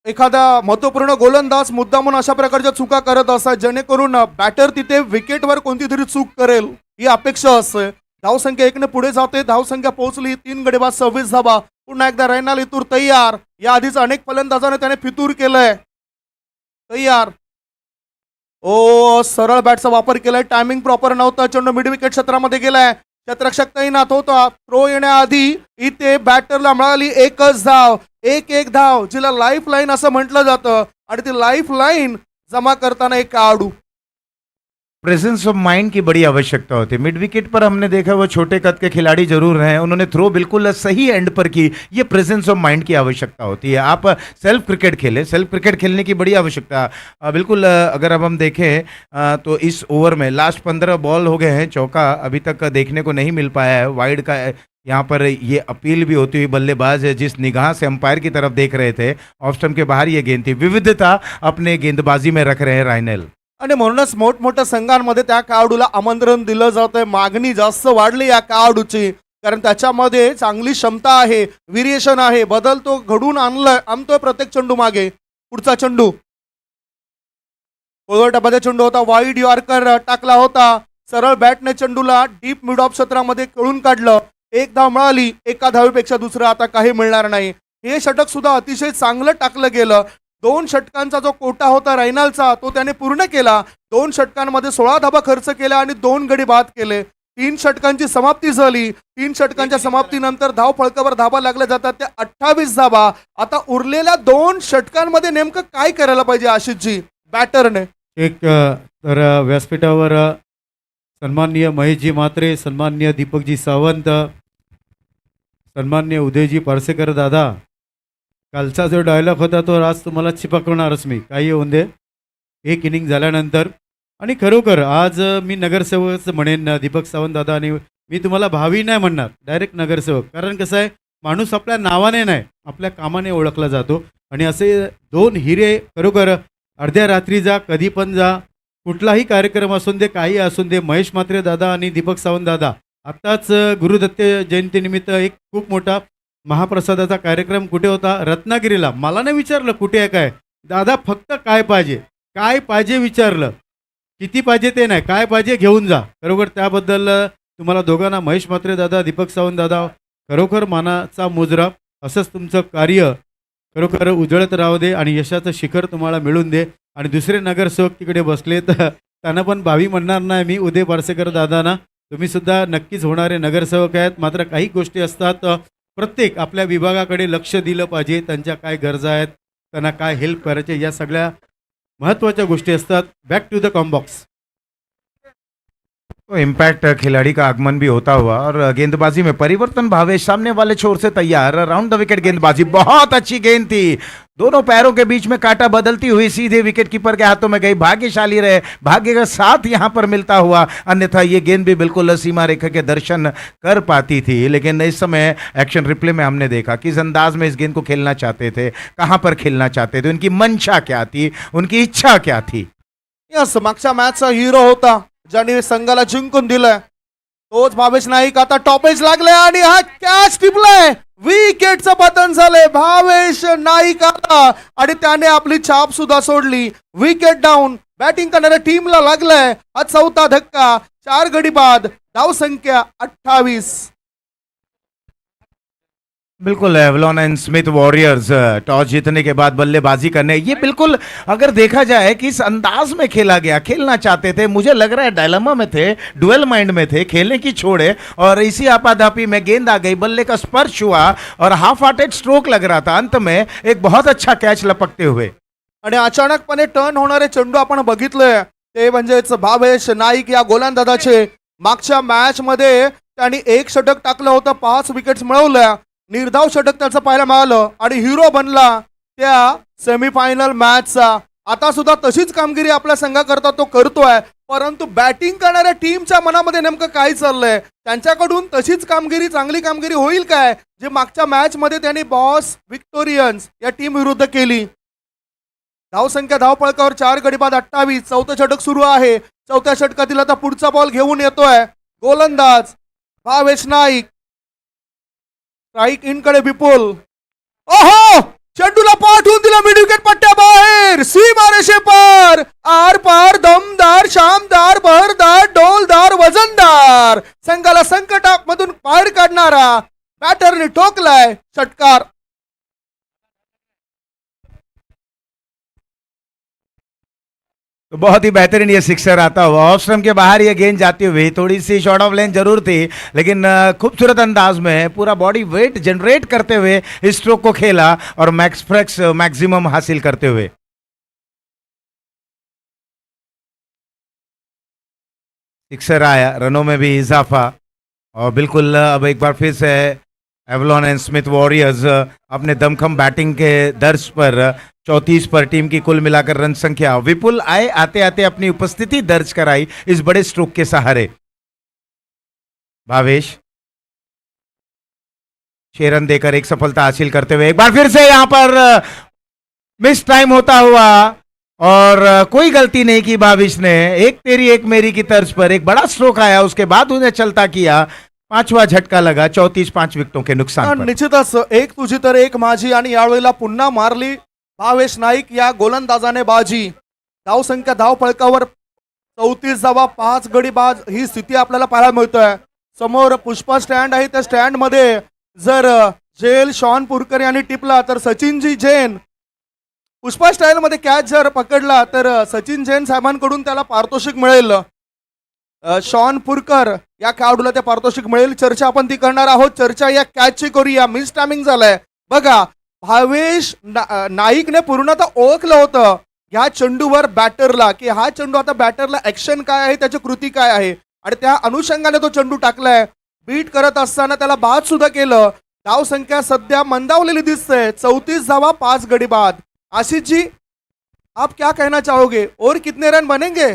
एखादा महत्वपूर्ण गोलंदाज मुद्दामून अशा प्रकारच्या चुका करत असतात जेणेकरून बॅटर तिथे विकेटवर कोणती तरी चूक करेल ही अपेक्षा असते. धावसंख्या 1 ने पुढे जाते, धावसंख्या पोहोचली 3 गडी बाद 26 धावा. पुन्हा एकदा रैनाल इतूर तयार. या आधीच अनेक फलंदाजाने त्याने फितूर केलंय. तयार. ओ सरळ बॅटचा वापर केलाय, टायमिंग प्रॉपर नव्हता, चेंडू मिड विकेट क्षेत्रामध्ये गेलाय. क्षेत्ररक्षक तैनात होता. थ्रो येण्याआधी इथे बॅटरला मिळाली एकच धाव, एक धाव, जिला लाईफ लाईन असं म्हटलं जातं आणि ती लाईफ लाईन जमा करताना एक खेळाडू. प्रेजेंस ऑफ माइंड की बड़ी आवश्यकता होती है। मिड विकेट पर हमने देखा वो छोटे कद के खिलाड़ी जरूर हैं, उन्होंने थ्रो बिल्कुल सही एंड पर की। ये प्रेजेंस ऑफ माइंड की आवश्यकता होती है। आप सेल्फ क्रिकेट खेलें, सेल्फ क्रिकेट खेलने की बड़ी आवश्यकता बिल्कुल। अगर अब हम देखें तो इस ओवर में लास्ट 15 बॉल हो गए हैं, चौका अभी तक देखने को नहीं मिल पाया है। वाइड का यहाँ पर ये अपील भी होती हुई बल्लेबाज जिस निगाह से अंपायर की तरफ देख रहे थे, ऑफ स्टंप के बाहर ये गेंद थी। विविधता अपने गेंदबाजी में रख रहे हैं रायनेल आणि म्हणूनच मोठमोठ्या संघांमध्ये त्या खेळाडूला आमंत्रण दिलं जातंय. मागणी जास्त वाढली या खेळाडूची, कारण त्याच्यामध्ये चांगली क्षमता आहे, व्हेरिएशन आहे, बदल तो घडून आणतोय प्रत्येक चेंडू मागे. पुढचा चेंडू टप्प्याचा चेंडू होता, वाईड यॉर्कर टाकला होता. सरळ बॅटने चेंडूला डीप मिड ऑफ क्षेत्रामध्ये खेळून काढलं. 1 धाव मिळाली, एका धावेपेक्षा दुसरं आता काही मिळणार नाही. हे षटक सुद्धा अतिशय चांगलं टाकलं गेलं. 2 षटकांचा जो कोटा होता रैनालचा तो त्याने पूर्ण केला. 2 षटकांमध्ये 16 धावा खर्च केल्या आणि 2 गडी बाद केले. 3 षटकांची समाप्ती झाली. 3 षटकांच्या समाप्तीनंतर धाव फळकावर धावा लागल्या जातात त्या 28 धावा. आता उरलेल्या 2 षटकांमध्ये नेमकं काय करायला पाहिजे आशिषजी बॅटरने? तर व्यासपीठावर सन्माननीय महेशजी म्हात्रे, सन्माननीय दीपकजी सावंत, सन्माननीय उदयजी पारसेकर दादा, कालचा जो डायलॉग होता तो आज तुम्हाला चिपकवणारच मी, काही होऊन दे. एक इनिंग झाल्यानंतर आणि खरोखर आज मी नगरसेवकच म्हणेन दीपक सावंत दादा, आणि मी तुम्हाला भावी नाही म्हणणार, डायरेक्ट नगरसेवक. कारण कसं आहे, माणूस आपल्या नावाने नाही आपल्या कामाने ओळखला जातो. आणि असे 2 हिरे खरोखर अर्ध्या रात्री जा, कधी पण जा, कुठलाही कार्यक्रम असून दे, काही असून दे, महेश म्हात्रे दादा आणि दीपक सावंत दादा आत्ताच गुरुदत्त जयंतीनिमित्त एक खूप मोठा महाप्रसादाचा कार्यक्रम कुठे होता? रत्नागिरीला. मला नाही विचारलं कुठे आहे काय. दादा फक्त काय पाहिजे, काय पाहिजे विचारलं. किती पाहिजे ते नाही, काय पाहिजे घेऊन जा. खरोखर त्याबद्दल तुम्हाला दोघांना, महेश म्हात्रे दादा, दीपक सावंत दादा, खरोखर मानाचा मुजरा. असंच तुमचं कार्य खरोखर उजळत राहू दे आणि यशाचं शिखर तुम्हाला मिळून दे. आणि दुसरे नगरसेवक तिकडे बसलेत त्यांना पण भावी म्हणणार नाही मी, उदय पारसेकर दादांना. तुम्ही सुद्धा नक्कीच होणारे नगरसेवक आहेत. मात्र काही गोष्टी असतात, प्रत्येक आपल्या विभागाकडे लक्ष दिलं पाहिजे. त्यांच्या काय गरजा आहेत, त्यांना काय हेल्प करायचे, या सगळ्या महत्त्वाच्या गोष्टी असतात. Back to the combox. तो इम्पैक्ट खिलाड़ी का आगमन भी होता हुआ और गेंदबाजी में परिवर्तन। भावेश सामने वाले छोर से तैयार, राउंड द विकेट गेंदबाजी, बहुत अच्छी गेंद थी, दोनों पैरों के बीच में काटा बदलती हुई सीधे विकेट कीपर के हाथों में गई। भाग्यशाली रहे, भाग्य का साथ यहां पर मिलता हुआ, अन्यथा ये गेंद भी बिल्कुल सीमा रेखा के दर्शन कर पाती थी। लेकिन इस समय एक्शन रिप्ले में हमने देखा किस अंदाज में इस गेंद को खेलना चाहते थे, कहां पर खेलना चाहते थे, उनकी मंशा क्या थी, उनकी इच्छा क्या थी। यस, मागच्या मॅचचा हिरो होता ज्याने संघाला जिंकून दिलंय, तोच भावेश नाईक आता टॉपेज लागले आणि हा कॅच टिपलाय, विकेटचं पतन झालंय. भावेश नाईक आला आणि त्याने आपली छाप सुद्धा सोडली. विकेट डाऊन, बॅटिंग करणाऱ्या टीमला लागलाय हा चौथा धक्का. 4 गडी बाद, धाव संख्या 28. बिल्कुल Avalon end Smith warriors toss जीतने के बाद बल्लेबाजी करने, ये बिल्कुल अगर देखा जाए कि इस अंदाज में खेला गया, खेलना चाहते थे, मुझे लग रहा है डायलेमा में थे, डुअल माइंड में थे, खेलने की छोड़े, और इसी आपाधापी में गेंद आ गई, बल्ले का स्पर्श हुआ और हाफ हार्टेड स्ट्रोक लग रहा था, अंत में एक बहुत अच्छा कैच लपकते हुए. आणि अचानकपणे टर्न होणारे चेंडू आपण बघितले, ते म्हणजेच भावेश नाईक या गोलंदाजाचे. मागच्या मॅच मध्ये त्यांनी 1 षटक टाकलं होतं, 5 विकेट्स मिळवल्या, निर्धाव षटक त्याचं पाहायला मिळालं आणि हिरो बनला त्या सेमीफायनल मॅचचा. आता सुद्धा तशीच कामगिरी आपल्या संघाकरता तो करतोय, परंतु बॅटिंग करणाऱ्या टीमच्या मनामध्ये नेमकं काय चाललंय, त्यांच्याकडून तशीच कामगिरी, चांगली कामगिरी होईल काय जे मागच्या मॅच मध्ये त्यांनी बॉस विक्टोरियन्स या टीम विरुद्ध केली. धावसंख्या धावपळकावर 4 गडी बाद 28. चौथं षटक सुरू आहे. चौथ्या षटकातील आता पुढचा बॉल घेऊन येतोय गोलंदाज भावेश नाईक. स्ट्राईक इन कडे विपुल, ओहो, चेंडूला पाठवून दिला मिड विकेट पट्ट्या बाहेर, सीमारेषे पार, आर पार, दमदार, शामदार, बहरदार, डोलदार, वजनदार, संघाला संकटामधून बाहेर काढणारा बॅटरने ठोकलाय षटकार. तो बहुत ही बेहतरीन ये सिक्सर आता हुआ, ऑफ स्टंप के बाहर ये गेंद जाती हुई, थोड़ी सी शॉर्ट ऑफ लेन जरूर थी, लेकिन खूबसूरत अंदाज में पूरा बॉडी वेट जनरेट करते हुए इस स्ट्रोक को खेला और मैक्सिमम हासिल करते हुए. सिक्सर आया, रनों में भी इजाफा, और बिल्कुल अब एक बार फिर से एवलॉन एंड स्मिथ वॉरियर्स अपने दमखम बैटिंग के दर्ज पर 34 पर टीम की कुल मिलाकर रन संख्या. विपुल आए, आते आते अपनी उपस्थिति दर्ज कराई इस बड़े स्ट्रोक के सहारे. भावेश 6 रन देकर एक सफलता हासिल करते हुए एक बार फिर से यहां पर मिस टाइम होता हुआ, और कोई गलती नहीं की भावेश ने. एक तेरी एक मेरी की तर्ज पर एक बड़ा स्ट्रोक आया, उसके बाद उन्हें चलता किया, 5वां झटका लगा 34 5 विकेटों के नुकसान पर. निश्चितच एक तुझी तर एक माझी, आणि यावेळेला पुन्हा मारली भावेश नाईक या गोलंदाजाने बाजी. धावसंख्या धावफलकावर 34 धावा, 5 गडी बाद, ही स्थिती आपल्याला पाहायला मिळतोय. समोर पुष्पा स्टँड आहे, त्या स्टँड मध्ये जर जेल शॉन पुरकर यांनी टिपला तर सचिनजी जैन, पुष्पा स्टाईल मध्ये कॅच जर पकडला तर सचिन जैन साहेबांकडून त्याला पारितोषिक मिळेल. शॉन पुरकर या खेळाडूला ते पारितोषिक मिळेल. चर्चा आपण ती करणार आहोत. चर्चा या कॅचची करूया. मिस टायमिंग झालाय बघा. भावेश नाईकने पूर्णतः ओळखलं होतं ह्या चेंडूवर बॅटरला, की हा चेंडू आता बॅटरला ऍक्शन काय आहे, त्याची कृती काय आहे, आणि त्या अनुषंगाने तो चेंडू टाकलाय. बीट करत असताना त्याला बाद सुद्धा केलं. धाव संख्या सध्या मंदावलेली दिसते, 34 धावा, 5 गडी बाद. आशिष जी, आप क्या कहना चाहोगे, और कितने रन बनेंगे?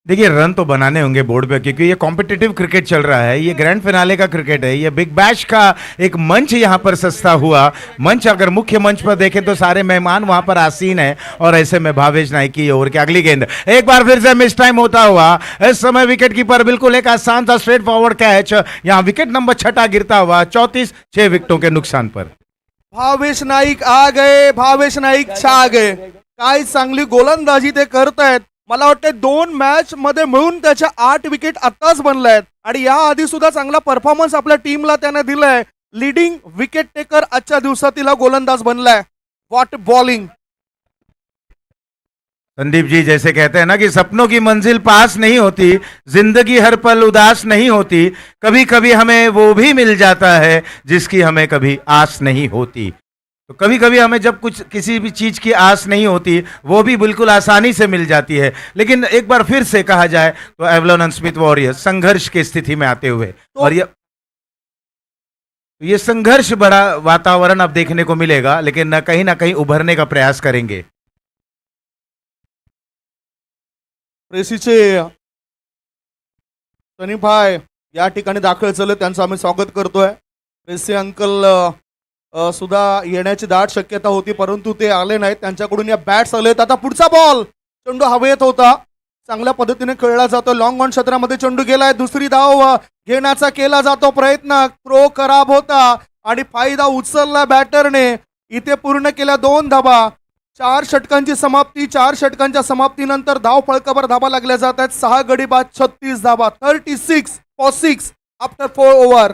देखिए रन तो बनाने होंगे बोर्ड पे, क्योंकि ये कॉम्पिटिटिव क्रिकेट चल रहा है, ये ग्रैंड फिनाले का क्रिकेट है, ये बिग बैश का एक मंच यहाँ पर सस्ता हुआ मंच। अगर मुख्य मंच पर देखें तो सारे मेहमान वहां पर आसीन है, और ऐसे में भावेश नाइक की ओवर की अगली गेंद एक बार फिर से मिस टाइम होता हुआ। इस समय विकेट कीपर बिल्कुल एक आसान था स्ट्रेट फॉरवर्ड कैच, यहाँ विकेट नंबर 6 गिरता हुआ 34, 6 विकेटों के नुकसान पर। भावेश नाईक आ गए, भावेश नाईक छा गए. काय चांगली गोलंदाजी ते करतायत. मला वाटतं 2 मॅच मध्ये मिळून त्याच्या 8 विकेट आताच बनल्यात आणि या आधी सुद्धा चांगला परफॉर्मन्स आपल्या टीमला त्याने दिलाय. लीडिंग विकेट टेकर आजच्या दिवसातील हा गोलंदाज बनलाय. What bowling. संदीप जी जैसे कहते हैं ना कि सपनों की मंजिल पास नहीं होती, जिंदगी हर पल उदास नहीं होती, कभी कभी हमें वो भी मिल जाता है जिसकी हमें कभी आस नहीं होती। तो कभी कभी हमें जब कुछ किसी भी चीज की आस नहीं होती वो भी बिल्कुल आसानी से मिल जाती है। लेकिन एक बार फिर से कहा जाए तो एवलन स्मिथ वॉरियर्स संघर्ष की स्थिति में आते हुए, और ये संघर्ष बड़ा वातावरण अब देखने को मिलेगा, लेकिन ना कहीं उभरने का प्रयास करेंगे। प्रेसीचे सनीभाई या ठिकाणी दाखल झाले, त्यांचं आम्ही स्वागत करतोय. प्रेसी अंकल सुद्धा येण्याची दाट शक्यता होती, परंतु ते आले नाहीत. त्यांच्याकडून या बॅट्स आलेत. आता पुढचा बॉल, चेंडू हवेत होता, चांगल्या पद्धतीने खेळला जातो. लॉंग ऑन क्षेत्रामध्ये चेंडू गेलाय. दुसरी धाव घेण्याचा केला जातो प्रयत्न. थ्रो खराब होता आणि फायदा उचलला बॅटरने. इथे पूर्ण केल्या 2 धाबा. 4 षटकांची समाप्ती. 4 षटकांच्या समाप्तीनंतर धाव फळकावर धाबा लागल्या जात आहेत. 6 गडी बाद 36 धाबा. 36 फॉर 6 आफ्टर 4 ओव्हर.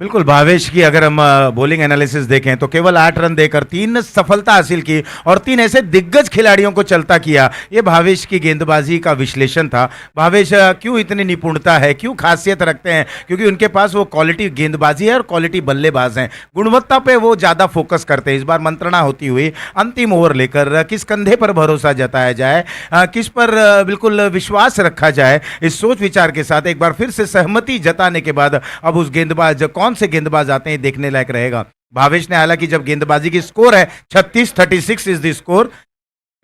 बिल्कुल भावेश की अगर हम बॉलिंग एनालिसिस देखें तो केवल 8 रन देकर 3 सफलता हासिल की और 3 ऐसे दिग्गज खिलाड़ियों को चलता किया। ये भावेश की गेंदबाजी का विश्लेषण था। भावेश क्यों इतनी निपुणता है, क्यों खासियत रखते हैं? क्योंकि उनके पास वो क्वालिटी गेंदबाजी है और क्वालिटी बल्लेबाज हैं। गुणवत्ता पे वो ज़्यादा फोकस करते हैं। इस बार मंत्रणा होती हुई अंतिम ओवर लेकर किस कंधे पर भरोसा जताया जाए, किस पर बिल्कुल विश्वास रखा जाए, इस सोच विचार के साथ एक बार फिर से सहमति जताने के बाद अब उस गेंदबाज कौन से गेंदबाज आते हैं देखने लायक रहेगा। भावेश ने हालांकि जब गेंदबाजी की स्कोर है 36 इज द स्कोर।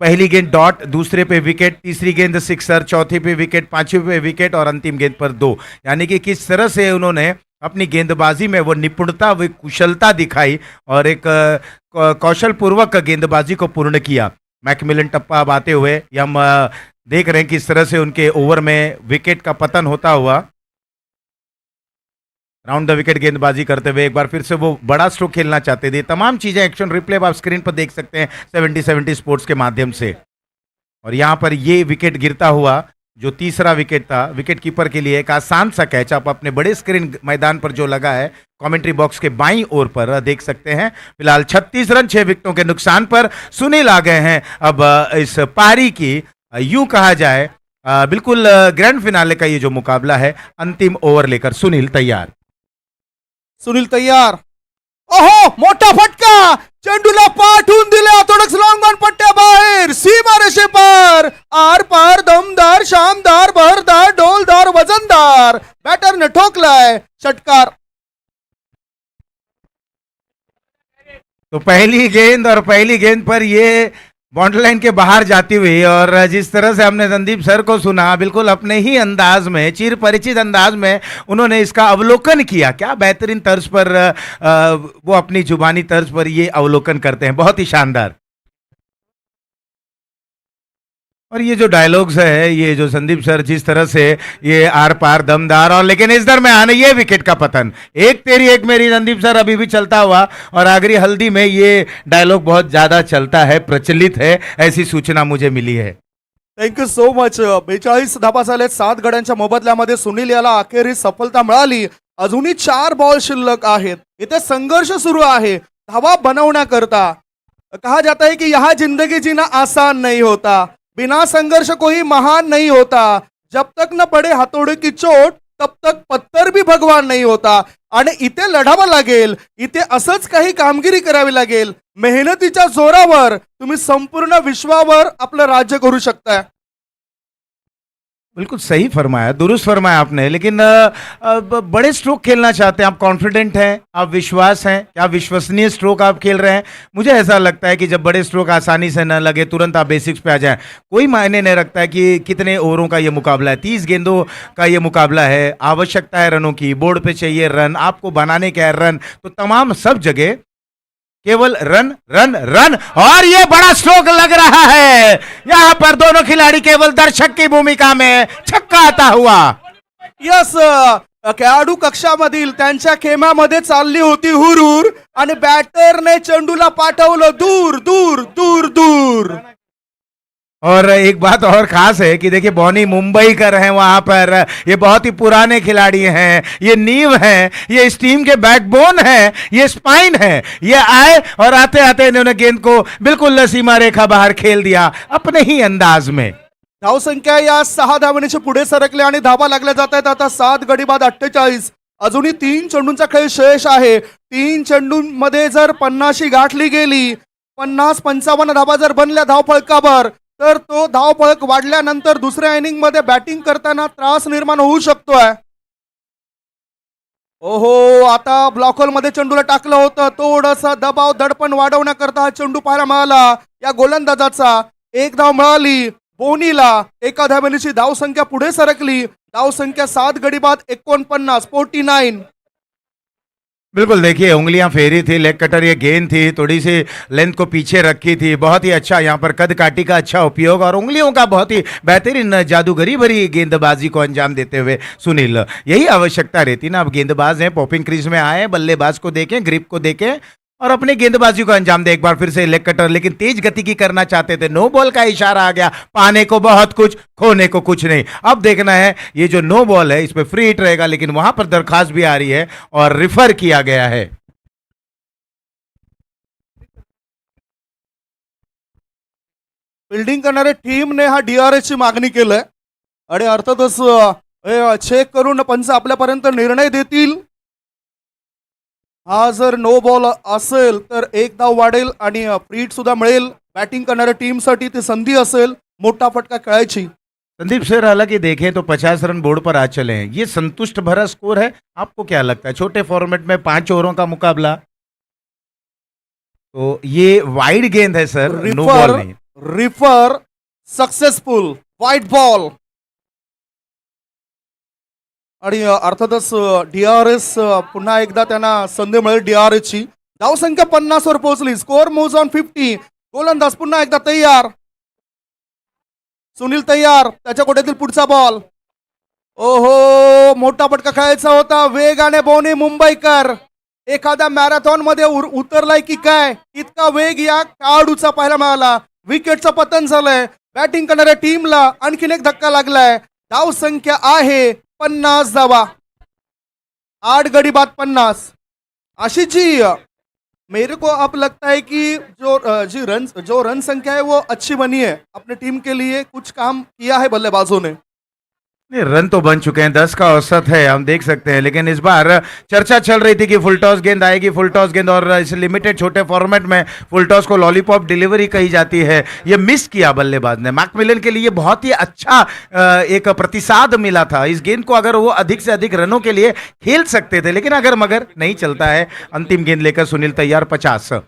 पहली गेंद डॉट, दूसरे पे विकेट, तीसरी गेंद सिक्सर, चौथी पे विकेट, पांचवी पे विकेट और अंतिम गेंद पर 2। यानी कि किस तरह से उन्होंने अपनी गेंदबाजी में वो निपुणता, वो कुशलता दिखाई और एक कौशल पूर्वक गेंदबाजी को पूर्ण किया। मैकमिलन टप्पा अब आते हुए हम देख रहे हैं किस तरह से उनके ओवर में विकेट का पतन होता हुआ। राउंड द विकेट गेंदबाजी करते हुए एक बार फिर से वो बड़ा स्ट्रोक खेलना चाहते थे। तमाम चीजें एक्शन रिप्ले आप स्क्रीन पर देख सकते हैं 70 स्पोर्ट्स के माध्यम से। और यहाँ पर ये विकेट गिरता हुआ जो तीसरा विकेट था, विकेट कीपर के लिए एक आसान सा कैच आप अपने बड़े स्क्रीन मैदान पर जो लगा है कमेंट्री बॉक्स के बाईं ओर पर देख सकते हैं। फिलहाल 36 रन 6 विकेटों के नुकसान पर सुनील आ गए हैं अब इस पारी की, यूं कहा जाए बिल्कुल ग्रैंड फिनाले का ये जो मुकाबला है अंतिम ओवर लेकर सुनील तैयार। सुनील तयार. ओहो, मोठा फटका. चेंडूला पाठवून दिले. ऑर्थोडॉक्स लॉंग ऑन पट्ट्या बाहेर, सीमा रेषेपार, आर पार, दमदार, शानदार, बहरदार, डोलदार, वजनदार. बॅटरने ठोकलाय षटकार. तो पहली गेंद पर ये बाउंड्री लाइन के बाहर जाती हुई, और जिस तरह से हमने संदीप सर को सुना बिल्कुल अपने ही अंदाज में, चिर परिचित अंदाज में उन्होंने इसका अवलोकन किया। क्या बेहतरीन तर्ज पर वो अपनी जुबानी तर्ज पर ये अवलोकन करते हैं, बहुत ही शानदार। और ये जो डायलॉग्स है, ये जो संदीप सर जिस तरह से ये आर पार दमदार, और लेकिन इस दरम्यान ये विकेट का पतन, एक तेरी एक मेरी संदीप सर अभी भी चलता हुआ, और आगरी हल्दी में ये डायलॉग बहुत ज्यादा चलता है, प्रचलित है, ऐसी सूचना मुझे मिली है। Thank you so much. 42 धाबा झालेत 7 गड्यांच्या मोबदल्यामध्ये. सुनील याला अखेरीस सफलता मिळाली. अजूनही 4 बॉल शिल्लक आहेत. इथे संघर्ष सुरू आहे धावा बनवण्याकरता. कहा जाता है कि यहाँ जिंदगी जीना आसान नहीं होता, बिना संघर्ष कोई महान नहीं होता, जब तक न पड़े हथौड़े की चोट तब तक पत्थर भी भगवान नहीं होता. आणि इथे लढावं लागेल, इथे असंच काही कामगिरी करावी लागेल. मेहनतीच्या जोरावर तुम्ही संपूर्ण विश्वावर आपलं राज्य करू शकताय. बिल्कुल सही फरमाया, दुरुस्त फरमाया आपने। लेकिन बड़े स्ट्रोक खेलना चाहते हैं आप, कॉन्फिडेंट हैं आप, विश्वास हैं, क्या विश्वसनीय स्ट्रोक आप खेल रहे हैं? मुझे ऐसा लगता है कि जब बड़े स्ट्रोक आसानी से न लगे तुरंत आप बेसिक्स पे आ जाएं। कोई मायने नहीं रखता है कि कितने ओवरों का ये मुकाबला है, 30 गेंदों का ये मुकाबला है, आवश्यकता है रनों की, बोर्ड पे चाहिए रन, आपको बनाने क्या है रन, तो तमाम सब जगह केवल रन रन रन। और ये बड़ा स्ट्रोक लग रहा है, यहां पर दोनों खिलाड़ी केवल दर्शक की भूमिका में, छक्का आता हुआ। यस, खेळाडू कक्षामधील त्यांच्या खेमामध्ये चालली होती हुरहुर आणि बॅटरने चेंडूला पाठवलं दूर दूर दूर दूर. और एक बात और खास है कि देखिए बॉनी मुंबई कर हैं वहां पर, ये बहुत ही पुराने खिलाड़ी हैं, ये नींव हैं, ये इस टीम के बैकबोन हैं, ये स्पाइन है। ये आए और आते आते इन्होंने गेंद को बिल्कुल सीमा रेखा बाहर खेल दिया अपने ही अंदाज में। धावसंख्या या 6 धावण्याच्या पुढे सरकले आणि धावा लागल्या जात आहेत आता 7 गडी बाद 48. अजूनही 3 चेंडूंचा खेळ शेष आहे. 3 चेंडूंमध्ये जर 50शी गाठली गेली, 50-55 धावा जर बनल्या धावफलकावर, तर तो धावफलक वाढल्यानंतर दुसऱ्या इनिंग मध्ये बॅटिंग करताना त्रास निर्माण होऊ शकतोय. ओहो, आता ब्लॉक होल मध्ये चेंडूला टाकलं होतं, थोडासा दबाव दडपण वाढवण्याकरता हा चेंडू पाहायला मिळाला या गोलंदाजाचा. एक धाव मिळाली बोनीला, एका धावेची धावसंख्या पुढे सरकली. धावसंख्या 7 गडी बाद 49 49. बिल्कुल देखिए उंगलियां फेरी थी, लेग कटर ये गेंद थी, थोड़ी सी लेंथ को पीछे रखी थी, बहुत ही अच्छा यहाँ पर कद काटी का अच्छा उपयोग और उंगलियों का बहुत ही बेहतरीन जादूगरी भरी गेंदबाजी को अंजाम देते हुए सुनील। यही आवश्यकता रहती ना, अब गेंदबाज हैं, पॉपिंग क्रीज में आए, बल्लेबाज को देखें, ग्रिप को देखें और अपनी गेंदबाजी को अंजाम दे। एक बार फिर से लेग कटर, लेकिन तेज गति की करना चाहते थे, नो बॉल का इशारा आ गया, पाने को बहुत कुछ, खोने को कुछ नहीं। अब देखना है ये जो नो बॉल है इस पे फ्री हिट रहेगा, लेकिन वहां पर दरखास्त भी आ रही है और रिफर किया गया है। फिल्डिंग करणाऱ्या टीमने हा DRS ची मागणी केलंय आणि अर्थातच चेक करून पंच आपल्यापर्यंत निर्णय देतील. हा जर नो बॉल असेल तर एक धाव वाढेल आणि फ्री हिट सुद्धा मिळेल. बॅटिंग करणाऱ्या टीमसाठी ती संधी असेल मोठा फटका खेळायची. संदीप सर, हालांकि देखें तो 50 रन बोर्ड पर आ चले हैं, ये संतुष्ट भरा स्कोर है? आपको क्या लगता है छोटे फॉर्मेट में 5 ओवरों का मुकाबला, तो ये वाइड गेंद है सर, नो बॉल रिफर नहीं। रिफर सक्सेसफुल व्हाईट बॉल आणि अर्थातच DRS पुन्हा एकदा त्यांना संधी मिळेल DRS ची. धावसंख्या 50 वर पोहोचली. Score moves on 50. गोलंदाज पुन्हा एकदा तयार. सुनील तयार. त्याच्या कोट्यातील पुढचा बॉल. ओहो, मोठा फटका खेळायचा होता. वेगाने बोनी मुंबईकर एखाद्या मॅरेथॉन मध्ये उतरलाय की काय, इतका वेग या खेळाडूचा पाहायला मिळाला. विकेटचं पतन झालंय. बॅटिंग करणाऱ्या टीमला आणखीन एक धक्का लागलाय. धावसंख्या आहे 50 धावा. 8 गडी बाद 50. आशीष जी, मेरे को अब लगता है कि जो रन संख्या है वो अच्छी बनी है. अपने टीम के लिए कुछ काम किया है बल्लेबाजों ने. नहीं, रन तो बन चुके हैं, 10 का औसत है, हम देख सकते हैं। लेकिन इस बार चर्चा चल रही थी कि फुल टॉस गेंद आएगी, फुल टॉस गेंद, और इस लिमिटेड छोटे फॉर्मेट में फुल टॉस को लॉलीपॉप डिलीवरी कही जाती है, ये मिस किया बल्लेबाज ने। मैकमिलन के लिए बहुत ही अच्छा एक प्रतिसाद मिला था इस गेंद को, अगर वो अधिक से अधिक रनों के लिए खेल सकते थे, लेकिन अगर मगर नहीं चलता है। अंतिम गेंद लेकर सुनील तैयार 50।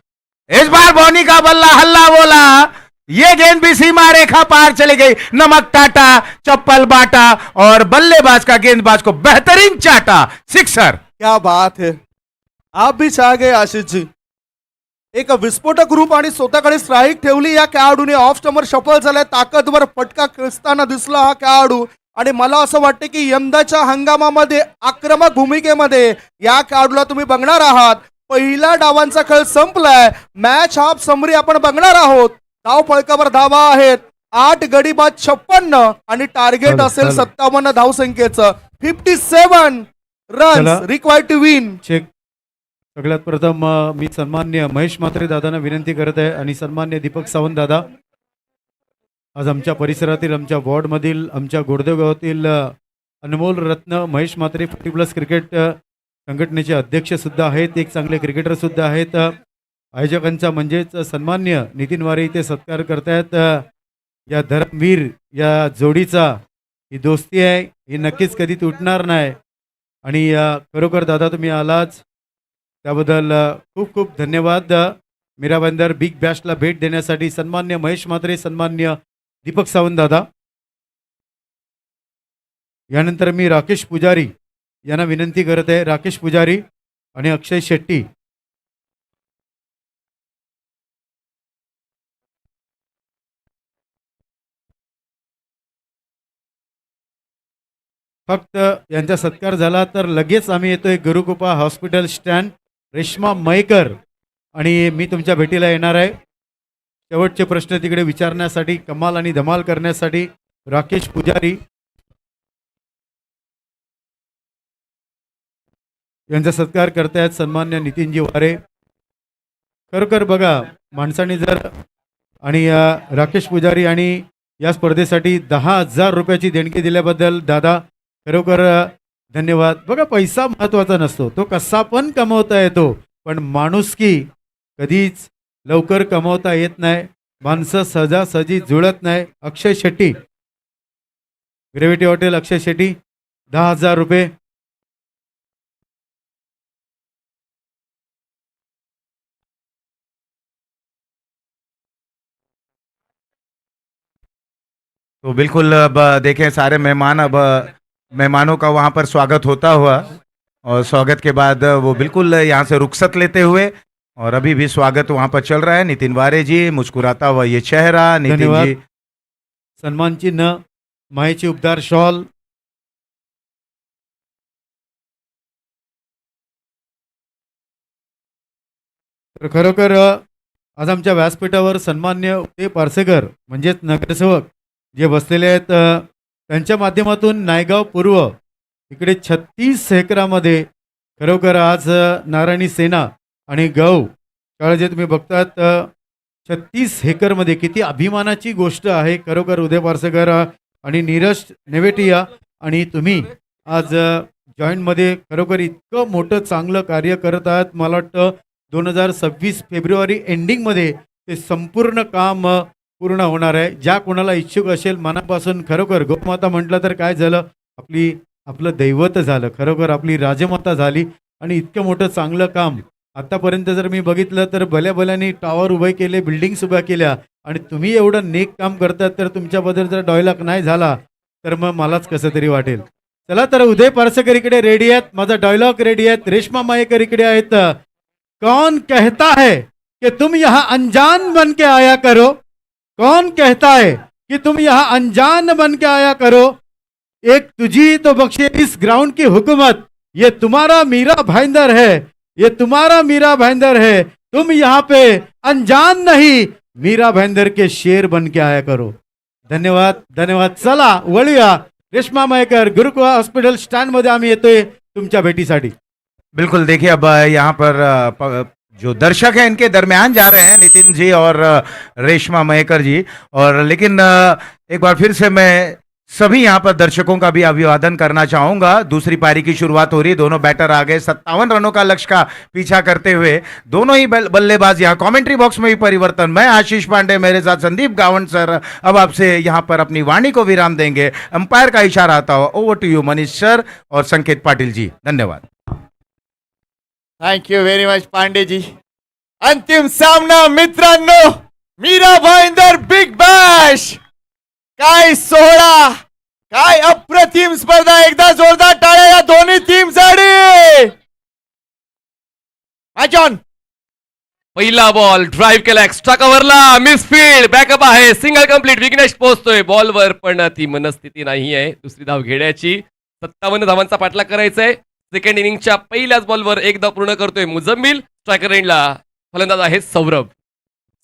इस बार बॉनी का बल्ला हल्ला बोला, ये गेंद भी सीमा रेखा पार चली गई, नमक टाटा, चप्पल बाटा और बल्लेबाज का गेंदबाज को बेहतरीन चाटा, सिक्सर। क्या बात है, आप भी छा गए आशीष जी. एक विस्फोटक रूप आणि स्वतःकडे स्ट्राईक ठेवली या खेळाडूने. ऑफ स्टंपर सफल झालाय. ताकदवर फटका खेचताना दिसला हा खेळाडू आणि मला असं वाटतं की यंदाच्या हंगामामध्ये आक्रमक भूमिकेमध्ये या खेळाडूला तुम्ही बघणार आहात. पहिला डावांचा खेळ संपलाय. मॅच हाफ समरी आपण बघणार आहोत. धाव फळकावर धावा आहेत 8 गडी बाद 56 आणि टार्गेट असेल 57 धावसंख्येचं. 57 run required to win. Check. सगळ्यात प्रथम मी सन्मान्य महेश म्हात्रे दादांना विनंती करत आहे आणि सन्मान्य दीपक सावंत दादा, आज आमच्या परिसरातील, आमच्या वॉर्डमधील, आमच्या गोरदेव गावातील अनमोल रत्न महेश म्हात्रे 40+ क्रिकेट संघटनेचे अध्यक्ष सुद्धा आहेत, एक चांगले क्रिकेटर सुद्धा आहेत. आयोजकांचा म्हणजेच सन्मान्य नितीन वारे इथे सत्कार करतायत या धर्मवीर या जोडीचा. ही दोस्ती आहे, ही नक्कीच कधी तुटणार नाही. आणि खरोखर दादा तुम्ही आलाच त्याबद्दल खूप खूप धन्यवाद. मीरा भाईंदर बिग बॅशला भेट देण्यासाठी सन्मान्य महेश म्हात्रे, सन्मान्य दीपक सावंत दादा. यानंतर मी राकेश पुजारी यांना विनंती करत आहे. राकेश पुजारी आणि अक्षय शेट्टी. फक्त यांचा सत्कार झाला तर लगेच आम्ही येतोय गुरुकृपा हॉस्पिटल स्टँड. रेश्मा मयेकर आणि मी तुमच्या भेटीला येणार आहे. शेवटचे प्रश्न तिकडे विचारण्यासाठी, कमाल आणि धमाल करण्यासाठी राकेश पुजारी यांचा सत्कार करतायत सन्मान्य नितीनजी वारे. खरोखर बघा माणसाने जर आणि राकेश पुजारी आणि या स्पर्धेसाठी 10,000 रुपयाची देणगी दिल्याबद्दल दादा खरोखर धन्यवाद. बघा पैसा महत्त्वाचा नसतो, तो कसा पण कमवता येतो, पण माणुसकी कधीच लवकर कमवता येत नाही. माणसं सहजासहजी जुळत नाही. अक्षय शेट्टी, ग्रेव्हिटी हॉटेल, अक्षय शेट्टी 10,000 रुपये. तो बिल्कुल अब देखें सारे मेहमान, अब मेहमानों का वहाँ पर स्वागत होता हुआ, और स्वागत के बाद वो बिल्कुल यहाँ से रुखसत लेते हुए, और अभी भी स्वागत वहाँ पर चल रहा है. नितिन वारे जी, मुस्कुराता हुआ ये चेहरा. नितिन धन्यवाद. जी, सन्मान चिन्ह, मायेची उपदार शॉल. तर खरोखर आज आमच्या व्यासपीठावर सन्मान्य ते पारसेकर म्हणजेच नगरसेवक जे बसलेले आहेत, त्यांच्या माध्यमातून नायगाव पूर्व इकडे 36 एकरामध्ये खरोखर आज नारायणी सेना आणि गौ शाळा जे तुम्ही बघतात 36 एकरमध्ये किती अभिमानाची गोष्ट आहे. खरोखर उदय पारसेकर आणि नीरज नेवेटिया आणि तुम्ही आज जॉईंटमध्ये खरोखर इतकं मोठं चांगलं कार्य करत आहात. मला वाटतं 2026 फेब्रुवारी एंडिंगमध्ये ते संपूर्ण काम पूर्ण होणार आहे. ज्या कोणाला इच्छुक असेल मनापासून खरोखर गोमाता म्हटलं तर काय झालं, आपलं दैवत झालं, खरोखर आपली राजमाता झाली. आणि इतकं मोठं चांगलं काम आतापर्यंत जर मी बघितलं तर भल्या भल्याने टॉवर उभे केले, बिल्डिंग्स उभ्या केल्या, आणि तुम्ही एवढं नेक काम करतात तर तुमच्याबद्दल जर डायलॉग नाही झाला तर मग मलाच कसं तरी वाटेल. चला तर उदय पारसेकर इकडे रेडी आहेत, माझा डायलॉग रेडी आहेत, रेश्मा मयेकर इकडे आहेत. कौन कहता है कि तुम यहाँ अनजान बन के आया करो, कौन कहता है कि तुम यहाँ अनजान बन के आया करो, एक तुझी तो बख्शे इस ग्राउंड की हुकूमत, ये तुम्हारा मीरा भाईंदर है, ये तुम्हारा मीरा भाईंदर है, तुम यहाँ पे अनजान नहीं, मीरा भाईंदर के शेर बन के आया करो. धन्यवाद धन्यवाद. चला वळूया. रेश्मा मयेकर, गुरुकुवा हॉस्पिटल स्टँड मध्ये आम्ही येतोय तुमच्या भेटीसाठी. बिल्कुल. देखिए अब यहाँ पर जो दर्शक हैं इनके दरमियान जा रहे हैं नितिन जी और रेश्मा मयेकर जी, और लेकिन एक बार फिर से मैं सभी यहाँ पर दर्शकों का भी अभिवादन करना चाहूंगा. दूसरी पारी की शुरुआत हो रही है, दोनों बैटर आ गए 57 रनों का लक्ष्य का पीछा करते हुए. दोनों ही बल्लेबाज यहाँ. कमेंट्री बॉक्स में भी परिवर्तन. मैं आशीष पांडे, मेरे साथ संदीप गावंड सर अब आपसे यहाँ पर अपनी वाणी को विराम देंगे. अंपायर का इशारा आता हुआ. Over to you Manish sir और संकेत पाटिल जी. धन्यवाद. Thank you very much Pandeji. अंतिम सामना मित्रांनो, मीरा भाईंदर बिग बॅश. काय सोहळा, काय अप्रतिम स्पर्धा. एकदा जोरदार टाळ्या या दोन्ही टीमसाठी. Match on. पहिला बॉल ड्राईव्ह केला, एक्स्ट्रा कव्हरला, मिस फील्ड, बॅकअप आहे, सिंगल कंप्लीट. विघ्नेश पोहोचतोय बॉलवर, पण ती मनस्थिती नाही आहे दुसरी धाव घेण्याची. 57 धावांचा पाठलाग करायचा आहे. सेकंड इनिंगच्या पहिल्याच बॉलवर एक धाव पूर्ण करतोय मुजम्मिल. स्ट्रायकर एंडला फलंदाज आहे सौरभ.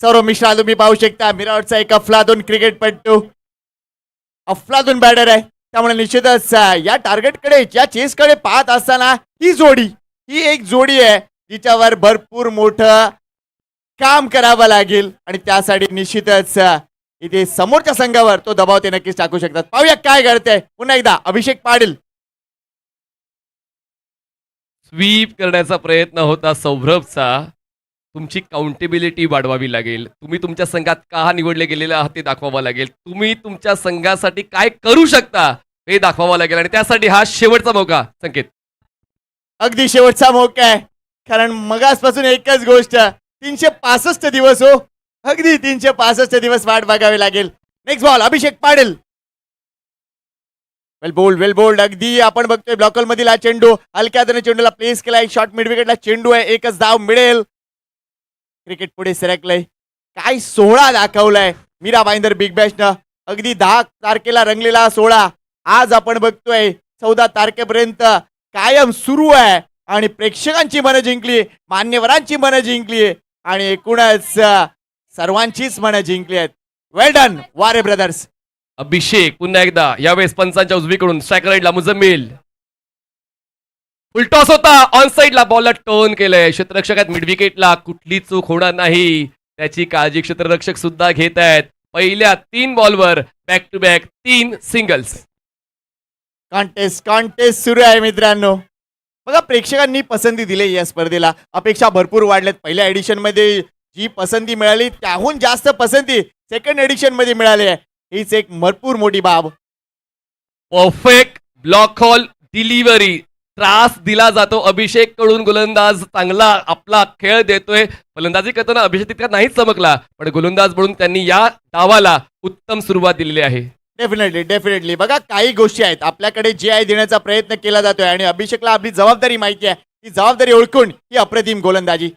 सौरभ मिश्रा तुम्ही पाहू शकता. मिरावरचा एक अफलातून क्रिकेटपटू, अफलातून बॅटर आहे. त्यामुळे निश्चितच या टार्गेटकडे, या चेसकडे पाहत असताना ही एक जोडी आहे जिच्यावर भरपूर मोठं काम करावं लागेल, आणि त्यासाठी निश्चितच इथे समोरच्या संघावर तो दबाव ते नक्कीच टाकू शकतात. पाहूया काय घडतंय. पुन्हा एकदा अभिषेक पाटील. स्वीप करण्याचा प्रयत्न होता सौरभचा. तुमची काउंटेबिलिटी वाढवावी लागेल. तुम्ही तुमच्या संघात का निवडले गेलेले आहात ते दाखवावं लागेल. तुम्ही तुमच्या संघासाठी काय करू शकता हे दाखवावं लागेल आणि त्यासाठी हा शेवटचा मौका संकेत. अगदी शेवटचा मौका आहे, कारण मगासपासून एकच गोष्ट, 365 दिवस हो, अगदी 365 दिवस वाट बघावी लागेल. नेक्स्ट बॉल अभिषेक पाटील. वेल बोल्ड अगदी आपण बघतोय ब्लॉकल मधील हा चेंडू हलक्या हाताने चेंडूला प्लेस केलाय. शॉर्ट मिड विकेटला चेंडू आहे, एकच धाव मिळेल. क्रिकेट पुढे सरकलंय, काय सोहळा दाखवलाय मीरा भाईंदर बिग बॅशनं. अगदी 10 तारखेला रंगलेला हा सोहळा आज आपण बघतोय 14 तारखेपर्यंत कायम सुरू आहे आणि प्रेक्षकांची मनं जिंकली, मान्यवरांची मनं जिंकली आणि एकूणच सर्वांचीच मनं जिंकली आहेत. वेल डन वारे ब्रदर्स. अभिषेक पुन्हा एकदा, यावेळेस पंचांच्या उजवीकडून स्ट्रायकर राईटला मुझम्मिल. फुलटॉस होता, ऑन साईडला बॉलला टर्न केलंय. क्षेत्ररक्षकात मिड विकेटला कुठली चूक होणार नाही त्याची काळजी क्षेत्ररक्षक सुद्धा घेत आहेत. पहिल्या 3 बॉलवर back to back 3 singles. Contest सुरू आहे मित्रांनो. बघा प्रेक्षकांनी पसंती दिली या स्पर्धेला, अपेक्षा भरपूर वाढल्यात. पहिल्या एडिशन मध्ये जी पसंती मिळाली त्याहून जास्त पसंती सेकंड एडिशन मध्ये मिळाली आहे, हीच एक भरपूर मोठी बाब. परफेक्ट ब्लॉक हॉल डिलिव्हरी, त्रास दिला जातो अभिषेक कडून. गोलंदाज चांगला आपला खेळ देतोय. फलंदाजी करताना अभिषेक तितका नाहीच चमकला, पण गोलंदाज म्हणून त्यांनी या डावाला उत्तम सुरुवात दिलेली आहे. डेफिनेटली बघा काही गोष्टी आहेत आपल्याकडे जे आहे देण्याचा प्रयत्न केला जातोय आणि अभिषेकला आपली जबाबदारी माहिती आहे, ती जबाबदारी ओळखून ही अप्रतिम गोलंदाजी.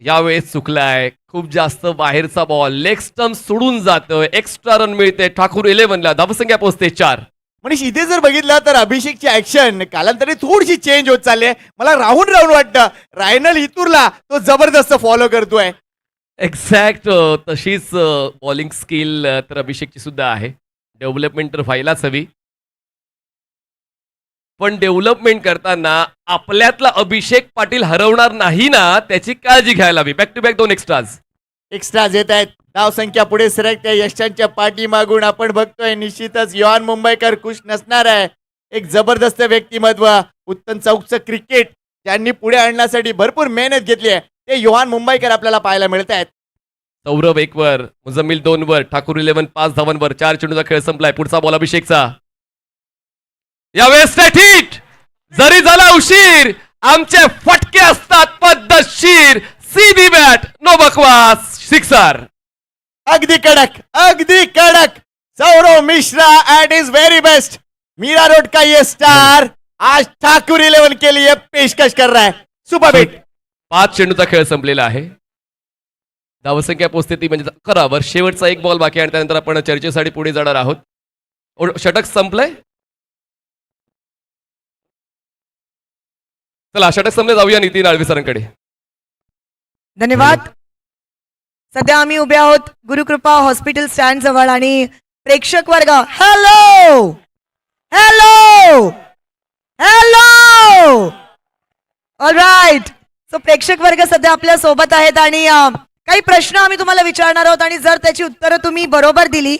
यावेळेस चुकलाय, खूप जास्त बाहेरचा बॉल, लेग स्टंप सोडून जातोय. एक्स्ट्रा रन मिळते ठाकूर 11ला. धावसंख्या पोहोचते 4. मनीष इथे जर बघितलं तर अभिषेकची ऍक्शन कालांतरी थोडीशी चेंज होत चालली आहे. मला राहून वाटतं रायनल इतूरला तो जबरदस्त फॉलो करतोय. एक्झॅक्ट तशीच बॉलिंग स्किल तर अभिषेकची सुद्धा आहे. डेव्हलपमेंट तर व्हायलाच हवी, पण डेव्हलपमेंट करताना आपल्यातला अभिषेक पाटील हरवणार नाही ना, त्याची काळजी घ्यायला हवी. बॅक टू बॅक 2 एक्स्ट्राज येत आहेत. धाव संख्या पुढे सरकते. यशांच्या पाठीमागून आपण बघतोय निश्चितच युवान मुंबईकर खुश नसणार आहे. एक जबरदस्त व्यक्तिमत्व, उत्तम चौकचं क्रिकेट त्यांनी पुढे आणण्यासाठी भरपूर मेहनत घेतली आहे, ते युवान मुंबईकर आपल्याला पाहायला मिळत आहेत. सौरभ 1 वर, मुझम्मिल 2 वर, ठाकूर 11 5 धावांवर. 4 चेंडूचा खेळ संपलाय. पुढचा बॉल अभिषेकचा. यावेळेस नेट हिट, जरी झाला उशीर आमचे फटके असतात पद्धतशीर. सीधी बॅट, नो बकवास, 6. अगदी कडक Saurav Mishra at is very best. Meera road का ये स्टार आज ठाकुर 11 के लिए पेशकश कर रहा है. Super hit. 5 चेंडूचा खेळ संपलेला आहे. धावसंख्या पोहोचते ती म्हणजे 11 वर. शेवटचा 1 बॉल बाकी आणि त्यानंतर आपण चर्चेसाठी पुढे जाणार आहोत. षटक संपलंय. चला षटक संपले, जाऊया नितीन आळवी सरांकडे. धन्यवाद. सध्या आम्ही उभे आहोत गुरुकृपा हॉस्पिटल स्टँड जवळ आणि प्रेक्षक वर्ग hello hello hello all right. So प्रेक्षक वर्ग सध्या आपल्या सोबत आहेत आणि काही प्रश्न आम्ही तुम्हाला विचारणार आहोत आणि जर त्याची उत्तरं तुम्ही बरोबर दिली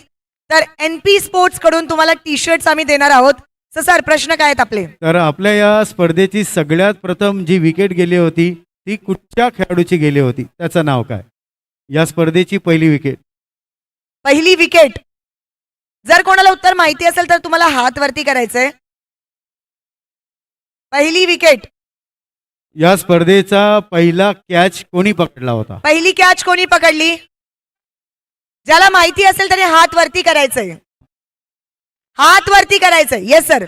तर NP स्पोर्ट्स कडून तुम्हाला टी-शर्ट्स आम्ही देणार आहोत. सो सर प्रश्न काय आहेत आपले? तर आपल्या या स्पर्धेची सगळ्यात प्रथम जी विकेट गेली होती ती कुठच्या खेळाडूची गेली होती, त्याचं नाव काय? या स्पर्धेची पहिली विकेट. पहिली विकेट जर कोणाला उत्तर माहिती असेल तर तुम्हाला हात वरती करायचंय. पहिली विकेट. या स्पर्धेचा पहिला कॅच कोणी पकडला होता? पहिली कॅच कोणी पकडली? ज्याला माहिती असेल त्याने हात वरती करायचंय. हात वरती करायचंय. Yes sir.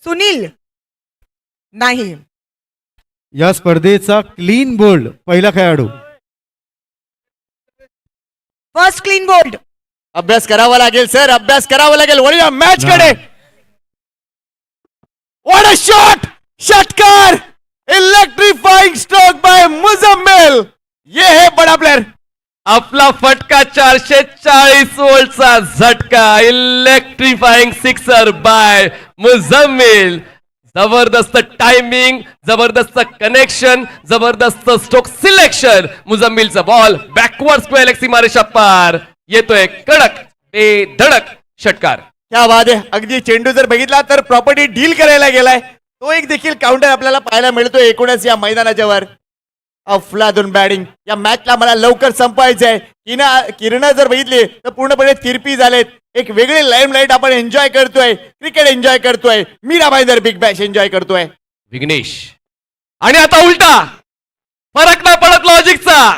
सुनील नाही. या स्पर्धेचा क्लीन बोल्ड पहिला खेळाडू. First clean bowled. अभ्यास करावा लागेल सर, अभ्यास करावा लागेल. वळूया मॅच कडे. व्हाट अ शॉट, षटकार, इलेक्ट्रिफाइंग स्ट्रोक बाय मुझम्मिल. ये है बड़ा प्लेयर. आपला फटका 440 वोल्टचा झटका. Electrifying 6 by Muzammil. जबरदस्त टायमिंग, जबरदस्त कनेक्शन, जबरदस्त स्ट्रोक सिलेक्शन. मुझम्मिलचा बॉल बॅकवर्ड स्क्वेअर लेग सीमारेषा पार येतोय. कडक बेधडक षटकार. क्या बात आहे. अगदी चेंडू जर बघितला तर प्रॉपर्टी डील करायला गेलाय. तो एक देखील काउंटर आपल्याला पाहायला मिळतोय एकूणच या मैदानाच्या वर. अफलातून बॅटिंग. या मॅचला मला लवकर संपवायचंय. किरण जर बघितली तर पूर्णपणे तिरपी झालेत. एक वेगळी लाईमलाईट आपण एन्जॉय करतोय, क्रिकेट एन्जॉय करतोय, Meera Bhayandar big bash enjoy करतोय. विघ्नेश आणि आता उलटा फरक नाही पडत लॉजिकचा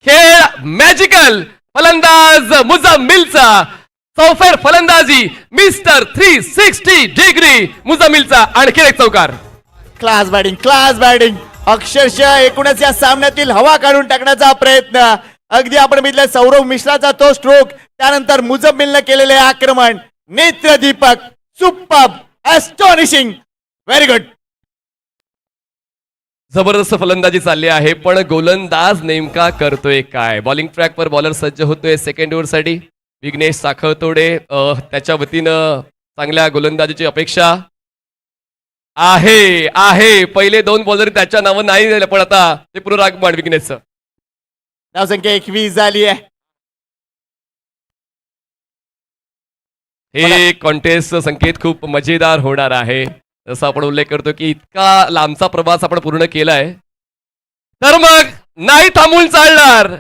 खेळ. मॅजिकल फलंदाज मुझम्मिलचा चौफेर फलंदाजी मिस्टर 360 डिग्री मुझम्मिलचा आणखी एक चौकार. क्लास बॅटिंग अक्षरशः एकूणच या सामन्यातील हवा काढून टाकण्याचा प्रयत्न. अगदी आपण बघितलं सौरव मिश्राचा तो स्ट्रोक, त्यानंतर मुझम्मिलनं केलेले आक्रमण. नेत्रदीपक, सुपर्ब, ॲस्टॉनिशिंग, व्हेरी गुड. जबरदस्त फलंदाजी चालली आहे, पण गोलंदाज नेमका करतोय काय? बॉलिंग ट्रॅकवर बॉलर सज्ज होतोय सेकंड ओव्हरसाठी. विघ्नेश साखळतोडे त्याच्या वतीनं चांगल्या गोलंदाजीची अपेक्षा आहे. पहिले 2 बॉलर त्याच्या नावं नाही दिलं, पण आता ते पुनरागमन विघ्नेशचं. धावसंख्या 21 झाली आहे. हे कॉन्टेस्ट संकेत खूप मजेदार होणार आहे. जसं आपण उल्लेख करतो की इतका लांबचा प्रवास आपण पूर्ण केलाय, तर मग नाही थांबून चालणार.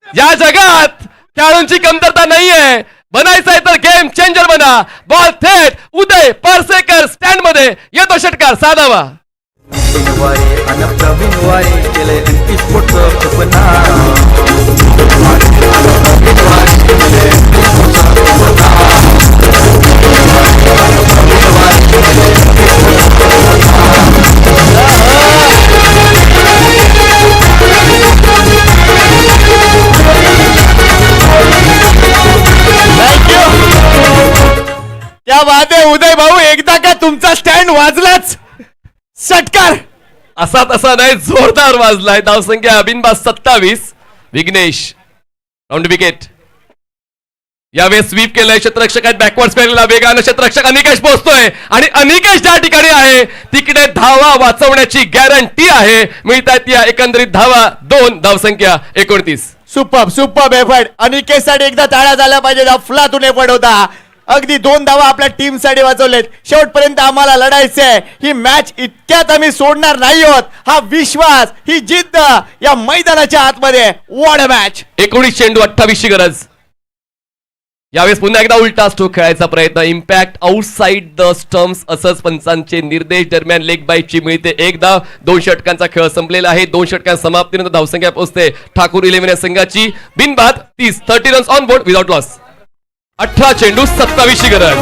या जगात खेळाडूंची कमतरता नाहीये. बनायचंय तर गेम चेंजर बना. बॉल थेट उदय पारसेकर स्टँड मध्ये येतो, षटकार साधावा. वारे अन प्रवीण वारे केले एनपी स्पोर्टचं सपना. क्या बात आहे उदय भाऊ, एकदा का तुमचा स्टँड वाजलाच. षटकार असा तसा नाही, जोरदार वाजलाय. धावसंख्या बिनबाद 27. Vighnesh round wicket. यावेळेस स्वीप केलंय. क्षेत्ररक्षक आहेत बॅकवर्ड स्पेलला. वेगानं क्षेत्ररक्षक अनिकेश पोहोचतोय आणि अनिकेश ज्या ठिकाणी आहे तिकडे धावा वाचवण्याची गॅरंटी आहे. मिळतात या एकंदरीत धावा 2. धावसंख्या 29. Superb effort. अनिकेशसाठी एकदा टाळ्या झाल्या पाहिजे. अफलातून एफर्ट होता. अगदी 2 धावा आपल्या टीम साठी वाचवलेत. शेवटपर्यंत आम्हाला लढायचंय. ही मॅच इतक्यात आम्ही सोडणार नाही आहोत. हा विश्वास, ही जिद्द या मैदानाच्या आतमध्ये. What a match. 19 चेंडू 28 ची गरज. यावेळेस पुन्हा एकदा उलटा स्ट्रोक खेळायचा प्रयत्न. इम्पॅक्ट आउटसाइड द स्टम्प्स असंच पंचांचे निर्देश. दरम्यान लेग बाईटची मिळते 1 धाव. 2 षटकांचा खेळ संपलेला आहे. 2 षटकां समाप्तीनंतर धावसंख्या पोहोचते ठाकूर 11 या संघाची. बिनबाद 30 runs on board without loss. 18 चेंडू 27 ची गरज.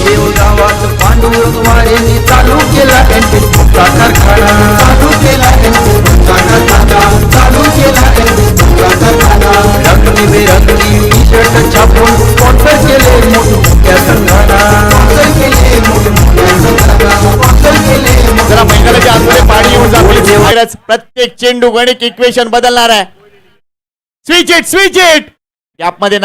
देव गावात पांडुरंग वारेने चालू केला एनपी स्पोर्टचा कारखाना. चालू केला एनपी स्पोर्टचा कारखाना. चालू केला एनपी स्पोर्टचा कारखाना. रंगीबेरंगी टी शर्ट छापून स्पॉन्सर केले मोठमोठ्या संघाला. स्पॉन्सर केले मोठमोठ्या संघाला. स्पॉन्सर केले. जरा मैदानाच्या आतमध्ये पाणी येऊन जाईल. प्रत्येक चेंडू गणित इक्वेशन बदलणार आहे. Switch it. गॅपमध्ये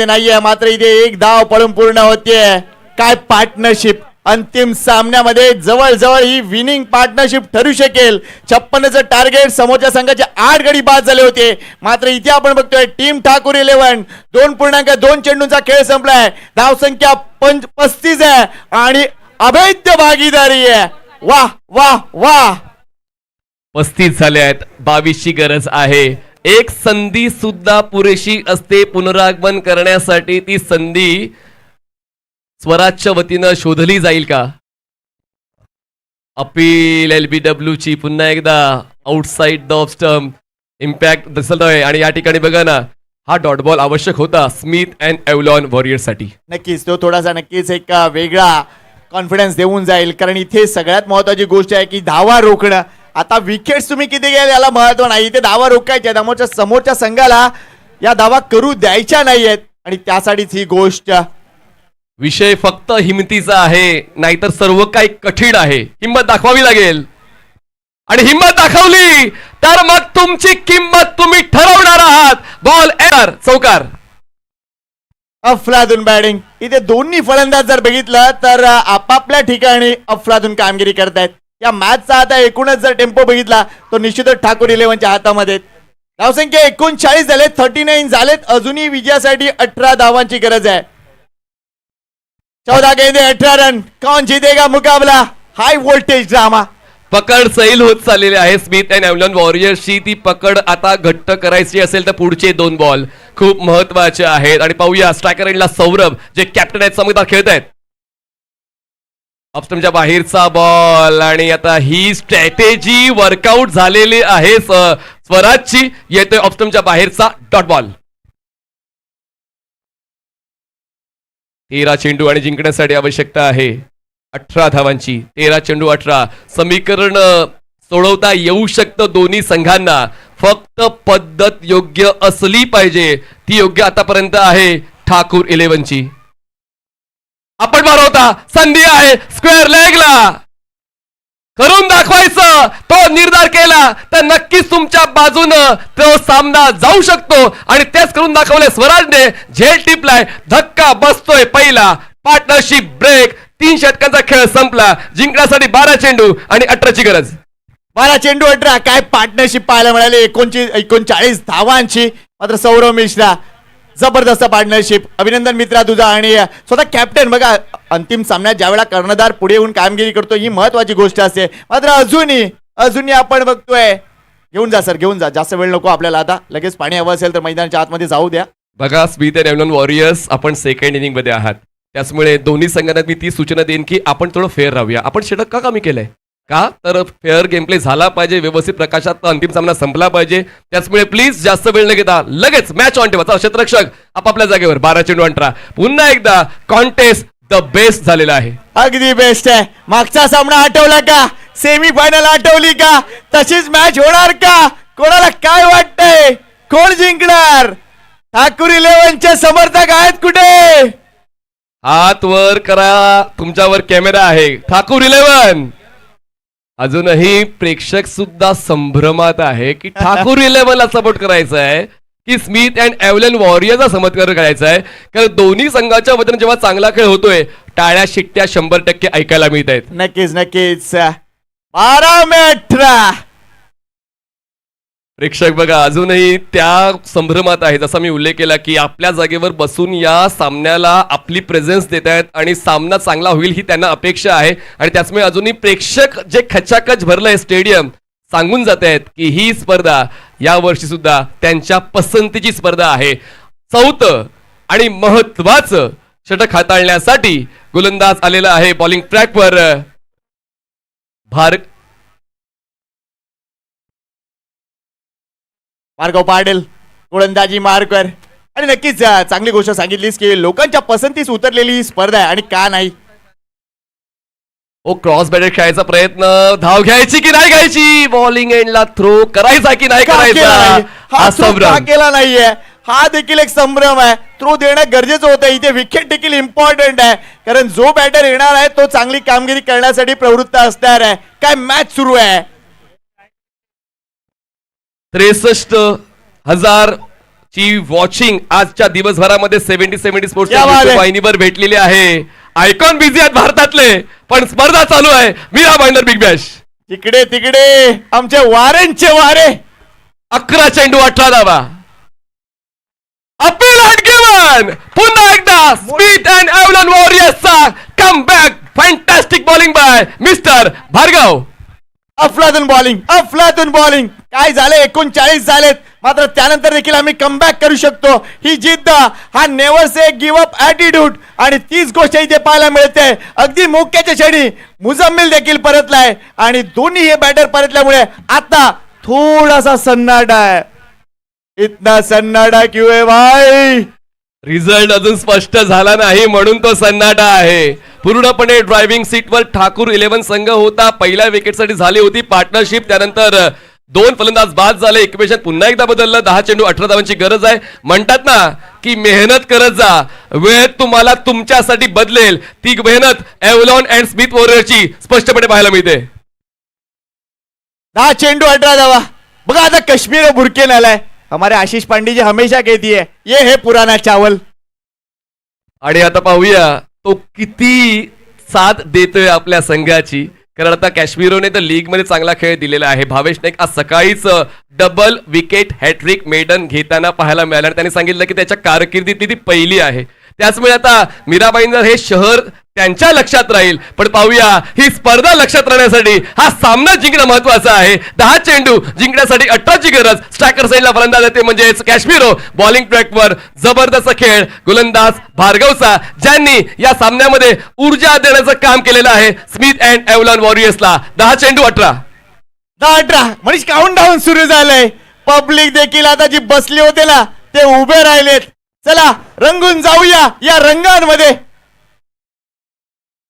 नाहीये. मात्र इथे 1 धाव पळून पूर्ण होते. काय पार्टनरशिप. अंतिम सामन्यामध्ये जवळजवळ ही विनिंग पार्टनरशिप ठरू शकेल. 56चं टार्गेट. समोरच्या संघाचे 8 गडी बाद झाले होते. मात्र इथे आपण बघतोय टीम ठाकूर 11 2.2 चेंडूंचा खेळ संपलाय. धावसंख्या 35 आहे आणि अभेद्य भागीदारी आहे. वाह वाह वाह. 35 झाले आहेत. 22 ची गरज आहे. एक संधी सुद्धा पुरेशी असते पुनरागमन करण्यासाठी. ती संधी स्वराजच्या वतीनं शोधली जाईल का? अपील LBW ची पुन्हा एकदा outside the off stump. Impact दिसत आहे आणि या ठिकाणी बघा ना, हा डॉट बॉल आवश्यक होता स्मिथ अँड एव्हलॉन वॉरियर्स साठी. नक्कीच तो थोडासा नक्कीच एक वेगळा कॉन्फिडन्स देऊन जाईल. कारण इथे सगळ्यात महत्वाची गोष्ट आहे की धावा रोखणं. आता विकेट्स तुम्ही किती गेले याला महत्व नाही. इथे धावा रोखायच्या. समोरच्या संघाला या धावा करू द्यायच्या नाहीयेत आणि त्यासाठीच ही गोष्ट. विषय फक्त हिमतीचा आहे, नाहीतर सर्व काही कठीण आहे. हिंमत दाखवावी लागेल आणि हिंमत दाखवली तर मग तुमची किंमत तुम्ही ठरवणार आहात. बॉल एअर चौकार. अफलातून बॅटिंग. इथे दोन्ही फलंदाज जर बघितलं तर आपापल्या ठिकाणी अफलातून कामगिरी करतायत. या मॅचचा आता एकूणच जर टेम्पो बघितला तो निश्चितच ठाकूर 11च्या हातामध्ये. धावसंख्या 39 झालेत. 39 झालेत. अजूनही विजयासाठी 18 धावांची गरज आहे. 14 गेंदे 18 रन. कौन जीतेगा मुकाबला. हाय वोल्टेज ड्रामा. पकड सैल होत चाललेली आहे स्मिथ अँड एव्हलन वॉरियर्सची. ती पकड आता घट्ट करायची असेल तर पुढचे 2 बॉल खूप महत्वाचे आहेत. आणि पाहूया स्ट्रायकर एंडला सौरभ जे कॅप्टन आहेत संगीता खेळत आहेत. ऑफस्टमच्या बाहेरचा बॉल आणि आता ही स्ट्रॅटेजी वर्कआउट झालेली आहे स्वराजची. येतोय ऑफस्टमच्या बाहेरचा डॉट बॉल. 13 चेंडू आणि जिंकण्यासाठी आवश्यकता आहे 18 धावांची. 13 चेंडू 18 समीकरण सोडवता येऊ शकतं दोन्ही संघांना. फक्त पद्धत योग्य असली पाहिजे. ती योग्य आतापर्यंत आहे ठाकूर 11ची. आपण मारवता संधी आहे स्क्वेअर लेगला. करून दाखवायचं तो निर्धार केला तर नक्कीच तुमच्या बाजूनं तो सामना जाऊ शकतो. आणि तेच करून दाखवले स्वराजने. झेल टिपलाय, धक्का बसतोय पहिला. Partnership break. 3 षटकांचा खेळ संपला. जिंकण्यासाठी 12 चेंडू आणि 18ची गरज. 12 चेंडू 18. काय पार्टनरशिप पाहायला मिळाली. 39 धावांची. मात्र सौरभ मिश्रा जबरदस्त पार्टनरशिप. अभिनंदन मित्रा तुझा. आणि स्वतः कॅप्टन बघा अंतिम सामन्यात ज्यावेळेला कर्णधार पुढे येऊन कामगिरी करतो ही महत्वाची गोष्ट असते. मात्र अजूनही आपण बघतोय. घेऊन जा सर, घेऊन जा. जास्त वेळ नको आपल्याला. आता लगेच पाणी हवं असेल तर मैदानाच्या आतमध्ये जाऊ द्या. बघा स्मिथ अँड एव्हलन वॉरियर्स आपण सेकंड इनिंग मध्ये आहात. त्याचमुळे दोन्ही संघांना मी ती सूचना देईन की आपण थोडं फेअर राहूया. आपण षटक का कमी केलंय का तर फेअर गेम प्ले झाला पाहिजे. व्यवस्थित प्रकाशात अंतिम सामना संपला पाहिजे. त्याचमुळे प्लीज जास्त वेळ न घेता लगेच मॅच ऑन ठेवा. क्षेत्ररक्षक आपापल्या जागेवर. 12 चेंडू 18. पुन्हा एकदा कॉन्टेस्ट द बेस्ट झालेला आहे. अगदी बेस्ट आहे. मागचा सामना आठवला का. सेमीफायनल आठवली का. तशीच मॅच होणार का. कोणाला काय वाटतंय कोण जिंकणार. ठाकूर 11चे समर्थक आहेत कुठे. हात वर करा. तुमच्यावर कॅमेरा आहे. ठाकूर 11 अजूनही प्रेक्षक सुद्धा संभ्रमात आहे की ठाकूर 11ला सपोर्ट करायचा आहे की स्मिथ अँड एव्हलन वॉरियर्सचा समर्थन करायचा आहे. कारण दोन्ही संघाच्या वतीने जेव्हा चांगला खेळ होतोय टाळ्या शिट्ट्या 100% ऐकायला मिळत आहेत. नक्कीच नक्कीच. 12-18. प्रेक्षक बघा अजूनही त्या संभ्रमात आहे. जसा मी उल्लेख केला की आपल्या जागेवर बसून या सामन्याला आपली प्रेझेन्स देत आहेत आणि सामना चांगला होईल ही त्यांना अपेक्षा आहे. आणि त्याचमुळे अजूनही प्रेक्षक जे खचाखच भरलंय स्टेडियम सांगून जात आहेत की ही स्पर्धा या वर्षी सुद्धा त्यांच्या पसंतीची स्पर्धा आहे. 4थं आणि महत्वाचं षटक हाताळण्यासाठी गोलंदाज आलेला आहे बॉलिंग ट्रॅकवर. भार्गव पाटील गोलंदाजी मार्कर. आणि नक्कीच चांगली गोष्ट सांगितलीस की लोकांच्या पसंतीस उतरलेली ही स्पर्धा आहे. आणि का नाही. ओ क्रॉस बॅटेड खेळायचा प्रयत्न. धाव घ्यायची की नाही घ्यायची. बॉलिंग एंडला थ्रो करायचा की नाही करायचा. हा throw का संभ्रम. केला नाहीये. हा देखील एक संभ्रम आहे. थ्रो देणं गरजेचं होतं. इथे विकेट देखील इम्पॉर्टंट आहे. कारण जो बॅटर येणार आहे तो चांगली कामगिरी करण्यासाठी प्रवृत्त असणार आहे. काय मॅच सुरू आहे. 63,000 ची वॉचिंग आजच्या दिवसभरामध्ये 70 स्पोर्ट्स क्या बात आहे. वाहिनीवर भेटलेली आहे. आयकॉन बिझी आहेत भारतातले पण स्पर्धा चालू आहे. Mira Bhayandar big bash. तिकडे तिकडे आमचे वारेंचे वारे. 11 चेंडू 18 धावा. Appeal and given. पुन्हा एकदा स्मिथ अँड एव्हलन वॉरियर्सचा come back. Fantastic bowling by mister Bhargav. अफलातून बॉलिंग. काय झाले 39 झालेत. मात्र त्यानंतर देखील आम्ही कमबॅक करू शकतो. ही जिद्द हा नेव्हर से गिव्ह अप ॲटिट्यूड. आणि तीच गोष्ट इथे पाहायला मिळते. अगदी मोक्याच्या क्षणी मुझम्मिल देखील परतलाय. आणि दोन्ही हे बॅटर परतल्यामुळे आता थोडासा सन्नाटा आहे. इतना सन्नाटा क्यों है भाई. रिझल्ट अजून स्पष्ट झाला नाही म्हणून तो सन्नाटा आहे. पूर्णपणे ड्रायव्हिंग सीटवर ठाकूर 11 संघ होता. पहिल्या विकेटसाठी झाली होती पार्टनरशिप. त्यानंतर 2 फलंदाज बाद झाले. इक्वेशन पुन्हा एकदा बदललं. 10 चेंडू 18 धावांची गरज आहे. म्हणतात ना की मेहनत करत जा. वेळ तुम्हाला तुमच्यासाठी बदलेल. ती मेहनत एव्हलॉन अँड स्मिथ वॉरियर्सची स्पष्टपणे पाहायला मिळते. 10 चेंडू 18 धावा. बघा आता कश्मीर बुरकेन आलाय. हमारे आशीष पांडे जी हमेशा कहती है ये है पुराना चावल. आणि आता पाहूया तो किती साथ देतोय आपल्या संघाची. कारण आता कॅश्मीरोने तर लीग मध्ये चांगला खेळ दिलेला आहे. भावेश नाईक आज सकाळीच डबल विकेट हॅट्रिक मेडन घेताना पाहायला मिळाला. त्यांनी सांगितलं की त्याच्या कारकिर्दीतली ती पहिली आहे. त्याचमुळे आता मीराबाईंजर हे शहर त्यांच्या लक्षात राहील. पण पाहूया ही स्पर्धा लक्षात राहण्यासाठी हा सामना जिंकणं महत्वाचा आहे. 10 चेंडू जिंकण्यासाठी 18ची गरज. स्ट्रायकर साईडला फलंदाज आहे ते म्हणजेच कॅश्मीरो. बॉलिंग ट्रॅकवर जबरदस्त खेळ गोलंदाज भार्गवचा, ज्यांनी या सामन्यामध्ये ऊर्जा देण्याचं काम केलेलं आहे स्मिथ अँड एव्हलॉन वॉरियर्सला. 10 चेंडू 18. 10-18 मनीष काउंट डाऊन सुरू झालंय. पब्लिक देखील आता जी बसली होते ना ते उभे राहिलेत. चला रंगून जाऊया या रंगांमध्ये.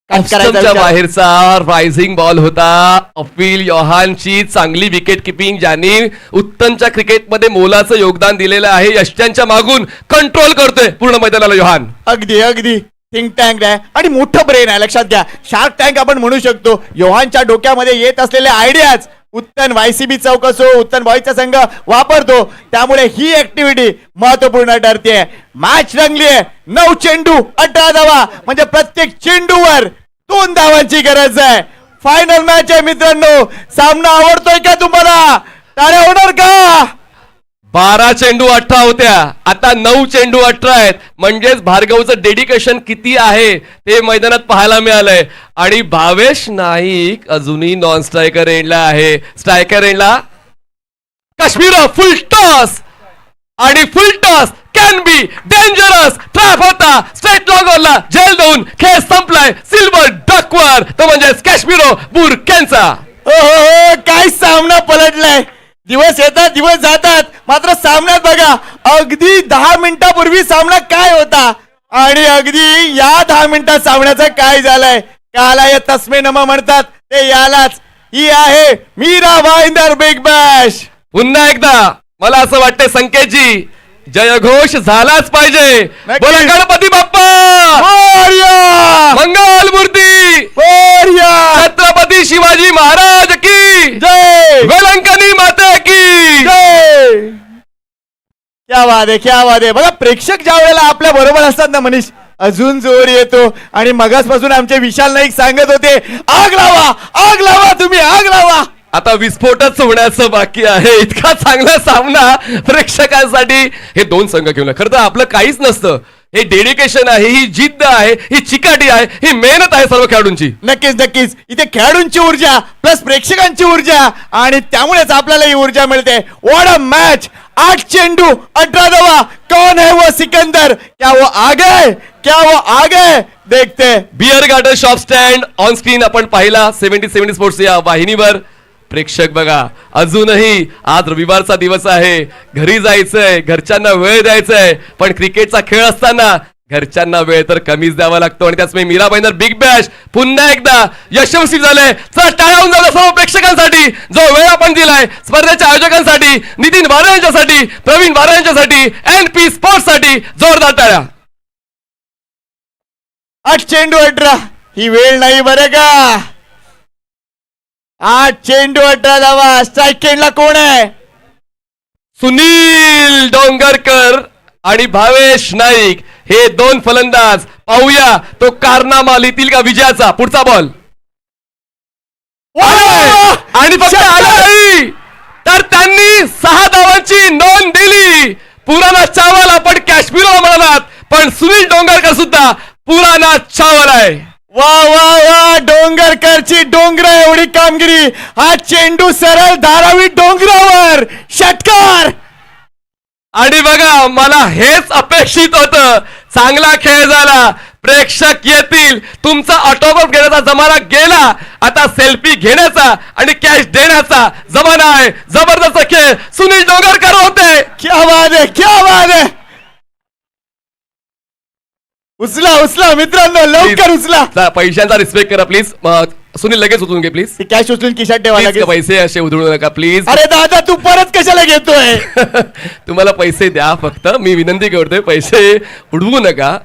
काय करायचं ऑप्शनच्या विचार? बाहेरचा रायझिंग बॉल होता. अफील योहानची चांगली विकेट किपिंग, ज्यांनी उत्तमच्या क्रिकेटमध्ये मोलाचं योगदान दिलेलं आहे. यष्ट्यांच्या मागून कंट्रोल करतोय पूर्ण मैदानाला योहान. अगदी अगदी थिंक टँक आहे आणि मोठं ब्रेन आहे. लक्षात घ्या, शार्क टँक आपण म्हणू शकतो. योहानच्या डोक्यामध्ये येत असलेले आयडियाज उत्तन वायसीबी चौक असो, उत्तन बॉयचा संघ वापरतो. त्यामुळे ही ऍक्टिव्हिटी महत्वपूर्ण ठरते. मॅच रंगली आहे. 9 चेंडू 18 धावा, म्हणजे प्रत्येक चेंडूवर 2 धावांची गरज आहे. फायनल मॅच आहे मित्रांनो. सामना आवडतोय का तुम्हाला? टाळ्या होणार का? 12 चेंडू 18 होत्या, आता 9 चेंडू 18 आहेत. म्हणजेच भार्गवचं डेडिकेशन किती आहे ते मैदानात पाहायला मिळालंय. आणि भावेश नाईक अजूनही नॉन स्ट्रायकर एंडला आहे. स्ट्रायकर एंडला काश्मीर फुल टॉस आणि फुल toss can be dangerous. Trap होता स्ट्रेट लॉंगरला, झेल देऊन खेळ संपलाय. सिल्वर डकवर तो म्हणजेच काश्मीरो बुरकेनचा. हो काय सामना पलटलाय. दिवस येतात दिवस जातात, मात्र सामन्यात बघा अगदी 10 मिनिटापूर्वी सामना काय होता आणि अगदी या 10 मिनिटात सामन्याचं काय झालंय. काला या तस्मे नमा म्हणतात ते यालाच. ही आहे मीरा भाईंदर बिग बॅश. पुन्हा एकदा मला असं वाटतंय संकेतजी जयघोष झालाच पाहिजे. बोला गणपती बाप्पा मोरया! मंगल मूर्ती मोरया! छत्रपती शिवाजी महाराज की जय वेलंकनी माते की जय. क्या बात आहे, क्या बात आहे. बघा प्रेक्षक ज्या वेळेला आपल्या बरोबर असतात ना मनीष, अजून जोर येतो. आणि मगासपासून आमचे विशाल नाईक सांगत होते आग लावा, आग लावा, तुम्ही आग लावा. आता विस्फोटच होण्याचं बाकी आहे. इतका चांगला सामना प्रेक्षकांसाठी. हे 2 संघ घेऊन खरं तर आपलं काहीच नसतं. हे डेडिकेशन आहे, ही जिद्द आहे, ही चिकाटी आहे, ही मेहनत आहे सर्व खेळाडूंची. नक्कीच नक्कीच. इथे खेळाडूंची ऊर्जा प्लस प्रेक्षकांची ऊर्जा, आणि त्यामुळेच आपल्याला ही ऊर्जा मिळते. What a match. 8 चेंडू 18 धावा. कौन है वो सिकंदर? क्या वो आगे, क्या वो आगे देखते. Beer garden shop stand on screen आपण पाहिला 70 स्पोर्ट्स या वाहिनीवर. प्रेक्षक बघा अजूनही आज रविवारचा दिवस आहे, घरी जायचंय, घरच्यांना वेळ द्यायचंय. पण क्रिकेटचा खेळ असताना घरच्यांना वेळ तर कमीच द्यावा लागतो. आणि त्याच मीरा भाईंदर बिग बॅश पुन्हा एकदा यशस्वी झाले. चला टाळ्या होऊन जाऊ सर्व प्रेक्षकांसाठी, जो वेळ आपण दिलाय स्पर्धेच्या आयोजकांसाठी, नितीन वारे यांच्यासाठी, प्रवीण वारे यांच्यासाठी, NP स्पोर्ट्स साठी जोरदार टाळ्या. 8 चेंडू 18. ही वेळ नाही बरं का. 8 चेंडू 18 धावा. स्ट्राईक एंडला कोण आहे? सुनील डोंगरकर आणि भावेश नाईक हे 2 फलंदाज. पाहूया तो कारनामा लिहितील का विजयाचा. पुढचा बॉल आणि फक्त आला नाही तर त्यांनी 6 धावांची नोंद दिली. पुराणा चावल आपण काश्मीर म्हणालात, पण सुनील डोंगरकर सुद्धा पुराणा चावल आहे. वा वा वा. डोंगरकरची डोंगर एवढी कामगिरी. हा चेंडू सरळ धारावी डोंगरावर. षटकार. आणि बघा मला हेच अपेक्षित होतं. चांगला खेळ झाला. प्रेक्षक येतील. तुमचा ऑटोग्राफ घेण्याचा जमाना गेला. आता सेल्फी घेण्याचा आणि कॅश देण्याचा जमाना आहे. जबरदस्त खेळ सुनील डोंगरकर होते. क्या बात आहे, क्या बात आहे. उचला उचला मित्रांनो, लवकर उचला. चला, पैशांचा रिस्पेक्ट करा प्लीज. सुनील लगेच उचलून घे प्लीज. ती कॅश उचलून खिशात ठेवा प्लीज, लागेल. पैसे असे उधळू नका प्लीज. अरे दादा तू परत कशाला घेतोय? तुम्हाला पैसे द्या फक्त. मी विनंती करतोय पैसे उडवू नका.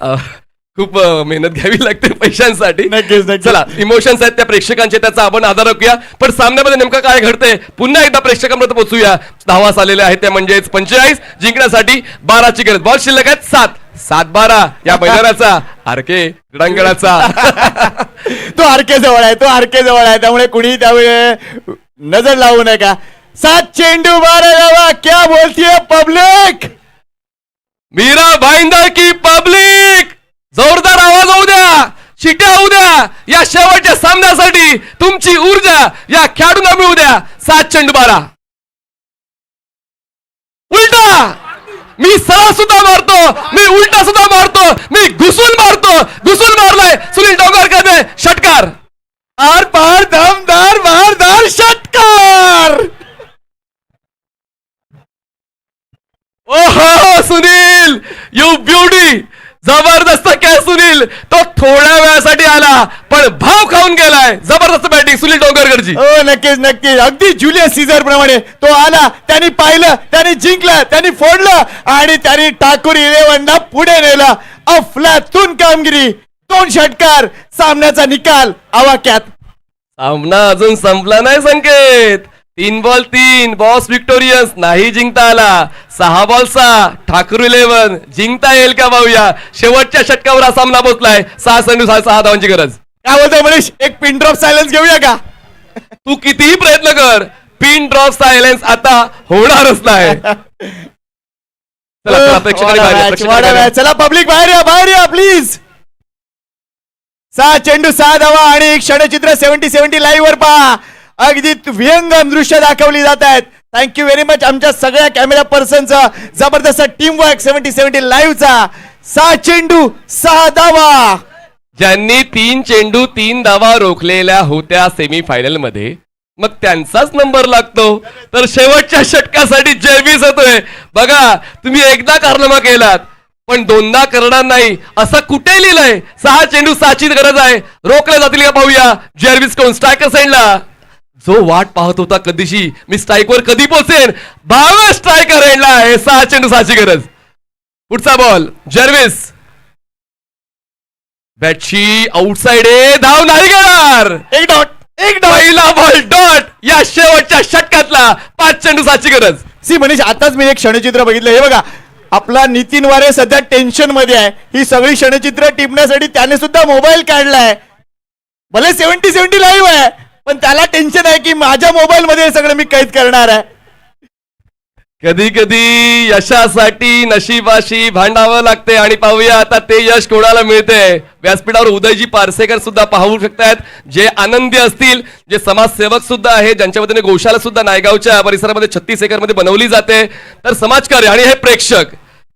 खूप मेहनत घ्यावी लागते पैशांसाठी. नक्कीच, नक्कीच. चला इमोशन्स आहेत त्या प्रेक्षकांचे, त्याचा आपण आधार राखूया. पण सामन्यामध्ये नेमकं काय घडतंय पुन्हा एकदा प्रेक्षकांपर्यंत पोहोचूया. धावा आलेले आहेत त्या म्हणजेच 45. जिंकण्यासाठी 12ची गरज. बॉल शिल्लक आहेत 7-12 या मैदानाचा आरके क्रीडांगणाचा. तो आरके जवळ आहे, तो आरके जवळ आहे. त्यामुळे कुणी त्यावेळी नजर लावू नका. 7 चेंडू 12 धावा. क्या बोलतीये पब्लिक? मीरा भाईंदर की पब्लिक जोरदार आवाज होऊ द्या. शिट्या होऊ द्या या शेवटच्या सामन्यासाठी. तुमची ऊर्जा या खेळाडूंना मिळू द्या. 7 चेंडू 12. उलटा मी सरळ सुद्धा मारतो, मी उलटा सुद्धा मारतो, मी घुसून मारतो. घुसून मारलाय सुनील डोंगरकर. षटकार. आर पार दमदार भारदार षटकार. ओहो सुनील, यू ब्युटी. जबरदस्त काय सुनील. तो थोड्या वेळासाठी आला पण भाव खाऊन गेलाय. जबरदस्त बॅटिंग सुनील डोंगरकरची. हो नक्कीच नक्कीच. अगदी जुलियस सीझर प्रमाणे तो आला, त्यांनी पाहिलं, त्यांनी जिंकलं, त्यांनी फोडलं आणि त्यांनी ठाकूर 11 पुढे नेलं. अफलातून कामगिरी. 2 षटकार. सामन्याचा निकाल आवाक्यात. सामना अजून संपला नाही संकेत. 3 बॉल 3 बॉस विक्टोरियस. नाही जिंकता आला. 6 बॉल 6 ठाकूर 11 जिंकता येईल का पाहूया. शेवटच्या षटकावर हा सामना पोहोचलाय. 6 चेंडू 6 धावांची गरज. काय बोलतो मनीष, एक पिन ड्रॉप सायलेन्स घेऊया का? तू कितीही प्रयत्न कर, पिन ड्रॉप सायलेन्स आता होणारच नाही. चला, चला, प्रेक्षकांनी बाहेर या, प्रेक्षकांनी बाहेर या. चला पब्लिक बाहेर या प्लीज. 6 चेंडू 6 धावा आणि एक क्षणचित्र 70-70 लाईव्ह वर पहा. अगदी व्यंगम दृश्य दाखवली जात आहेत. थँक्यू व्हेरी मच आमच्या सगळ्या कॅमेरा पर्सनचा जबरदस्त टीम वर्क 70-70 लाईव्हचा. 6 चेंडू 6 धावा. ज्यांनी 3 चेंडू 3 धावा रोखलेल्या होत्या सेमीफायनल मध्ये, मग त्यांचाच नंबर लागतो. तर शेवटच्या षटकासाठी जयवीस होतोय. बघा, तुम्ही एकदा कारनामा केलात पण 2दा करणार नाही असं कुठे लिहिलंय. 6 चेंडू 6ची गरज आहे. रोखले जातील का पाहूया. जर्विस कोण स्ट्रायकर साईडला. जो वाट पाहत होता कधीशी मी स्ट्राईकवर कधी पोहोचेन, 22 स्ट्रायकर एंडला आहे. 6 चेंडू 6ची गरज. पुढचा बॉल जर्विस. बॅटची आउटसाइड आहे. धाव नाही घेणार. एक डॉट. पहिला बॉल डॉट या शेवटच्या षटकातला. 5 चेंडू 7ची गरज. सी मनीष, आताच मी एक क्षणचित्र बघितलं. हे बघा, आपला नितीन वारे सध्या टेन्शन मध्ये आहे. ही सगळी क्षणचित्र टिपण्यासाठी त्याने सुद्धा मोबाईल काढलाय. भले 70-70 लाईव्ह आहे पण त्याला टेन्शन आहे की माझ्या मोबाईल मध्ये सगळं मी कैद करणार आहे. कधी कधी यशासाठी नशिबाशी भांडावं लागते आणि पाहूया आता ते यश कोणाला मिळते. व्यासपीठावर उदयजी पारसेकर सुद्धा पाहू शकतायत, जे आनंदी असतील, जे समाजसेवक सुद्धा आहेत, ज्यांच्या वतीने गोशाला सुद्धा नायगावच्या परिसरामध्ये 36 एकरमध्ये बनवली जाते. तर समाजकार्य आणि हे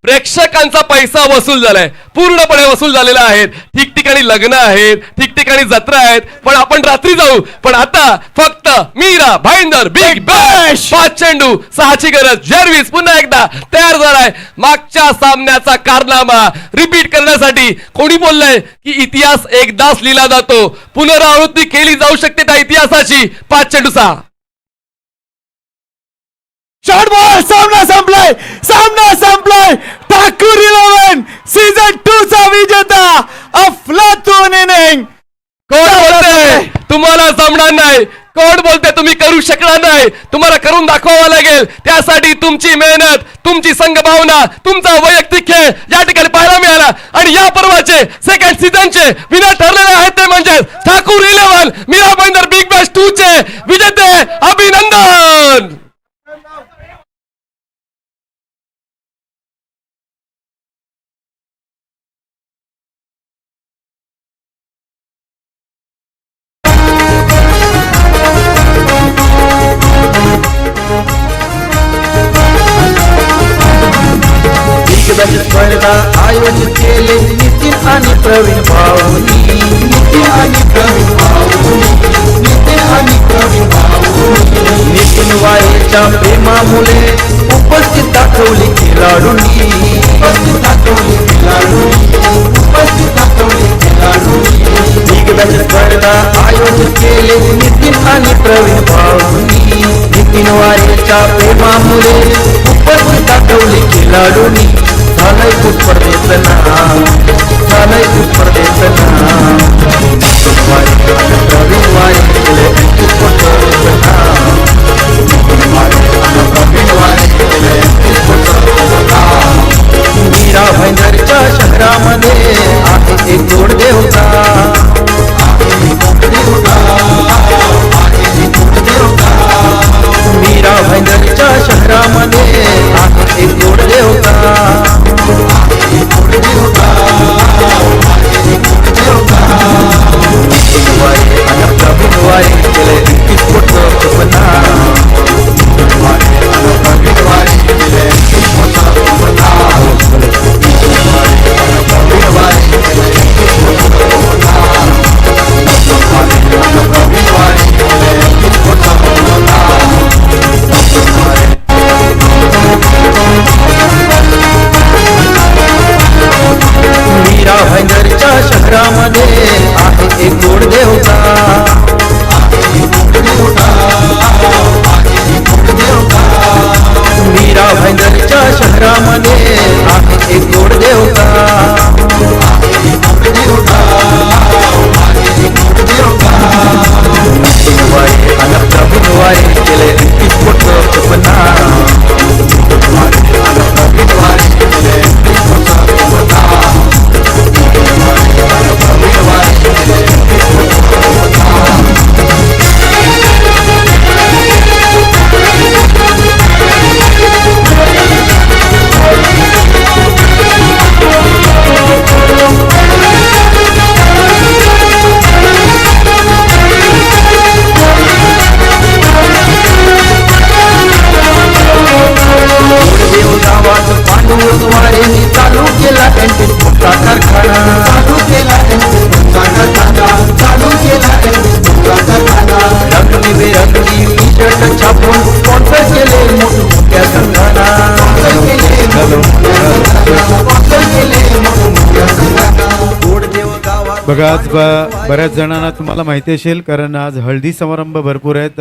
प्रेक्षकांचा पैसा वसूल झालाय, पूर्णपणे वसूल झालेला आहे. ठिकठिकाणी लग्न आहेत, ठिकठिकाणी जत्रा आहेत, पण आपण रात्री जाऊ. पण आता फक्त मीरा भाईंदर बिग बॅश. 5 चेंडू 6ची गरज. जर्विस पुन्हा एकदा तयार झालाय. मागच्या सामन्याचा कारनामा रिपीट करण्यासाठी. कोणी बोललंय की इतिहास एकदाच लिहिला जातो, पुनरावृत्ती केली जाऊ शकते त्या इतिहासाची. 5 चेंडू 6. Short ball. सामना संपलाय. ठाकूर 11 सीझन 2 चा विजेता. अफलातून इनिंग. कोण बोलते तुम्हाला जमणार नाही? कोण बोलते तुम्ही करू शकणार नाही? तुम्हाला करून दाखवावं लागेल. त्यासाठी तुमची मेहनत, तुमची संघभावना, तुमचा वैयक्तिक खेळ या ठिकाणी पाहायला मिळाला. आणि या पर्वाचे 2nd सीझनचे विनर ठरलेले आहेत ते म्हणजे ठाकूर 11 मीरा भाईंदर बिग बॅश 2 चे विजेते. अभिनंदन. स्पर्धा आयोजित केले नितीन आणि प्रवीण भाऊनी. नितीन वारेच्या प्रेमामुळे उपस्थित दाखवली खेळाडूंनी. बिग बॅश स्पर्धा आयोजित केले नितीन आणि प्रवीण भाऊनी. नितीन वारेच्या प्रेमामुळे उपस्थित दाखवली खेळाडूंनी. झालंय खूप स्पर्धेचं नाव, झालंय खूप स्पर्धेचं नाव. प्रवीण वारे केले स्पर्धेचं नाव. मीरा भाईंदरच्या शहरामध्ये आहे एक गोड देवता. मीरा भाईंदरच्या शहरामध्ये आहे एक गोड देवता. बघा आज बऱ्याच जणांना तुम्हाला माहिती असेल कारण आज हळदी समारंभ भरपूर आहेत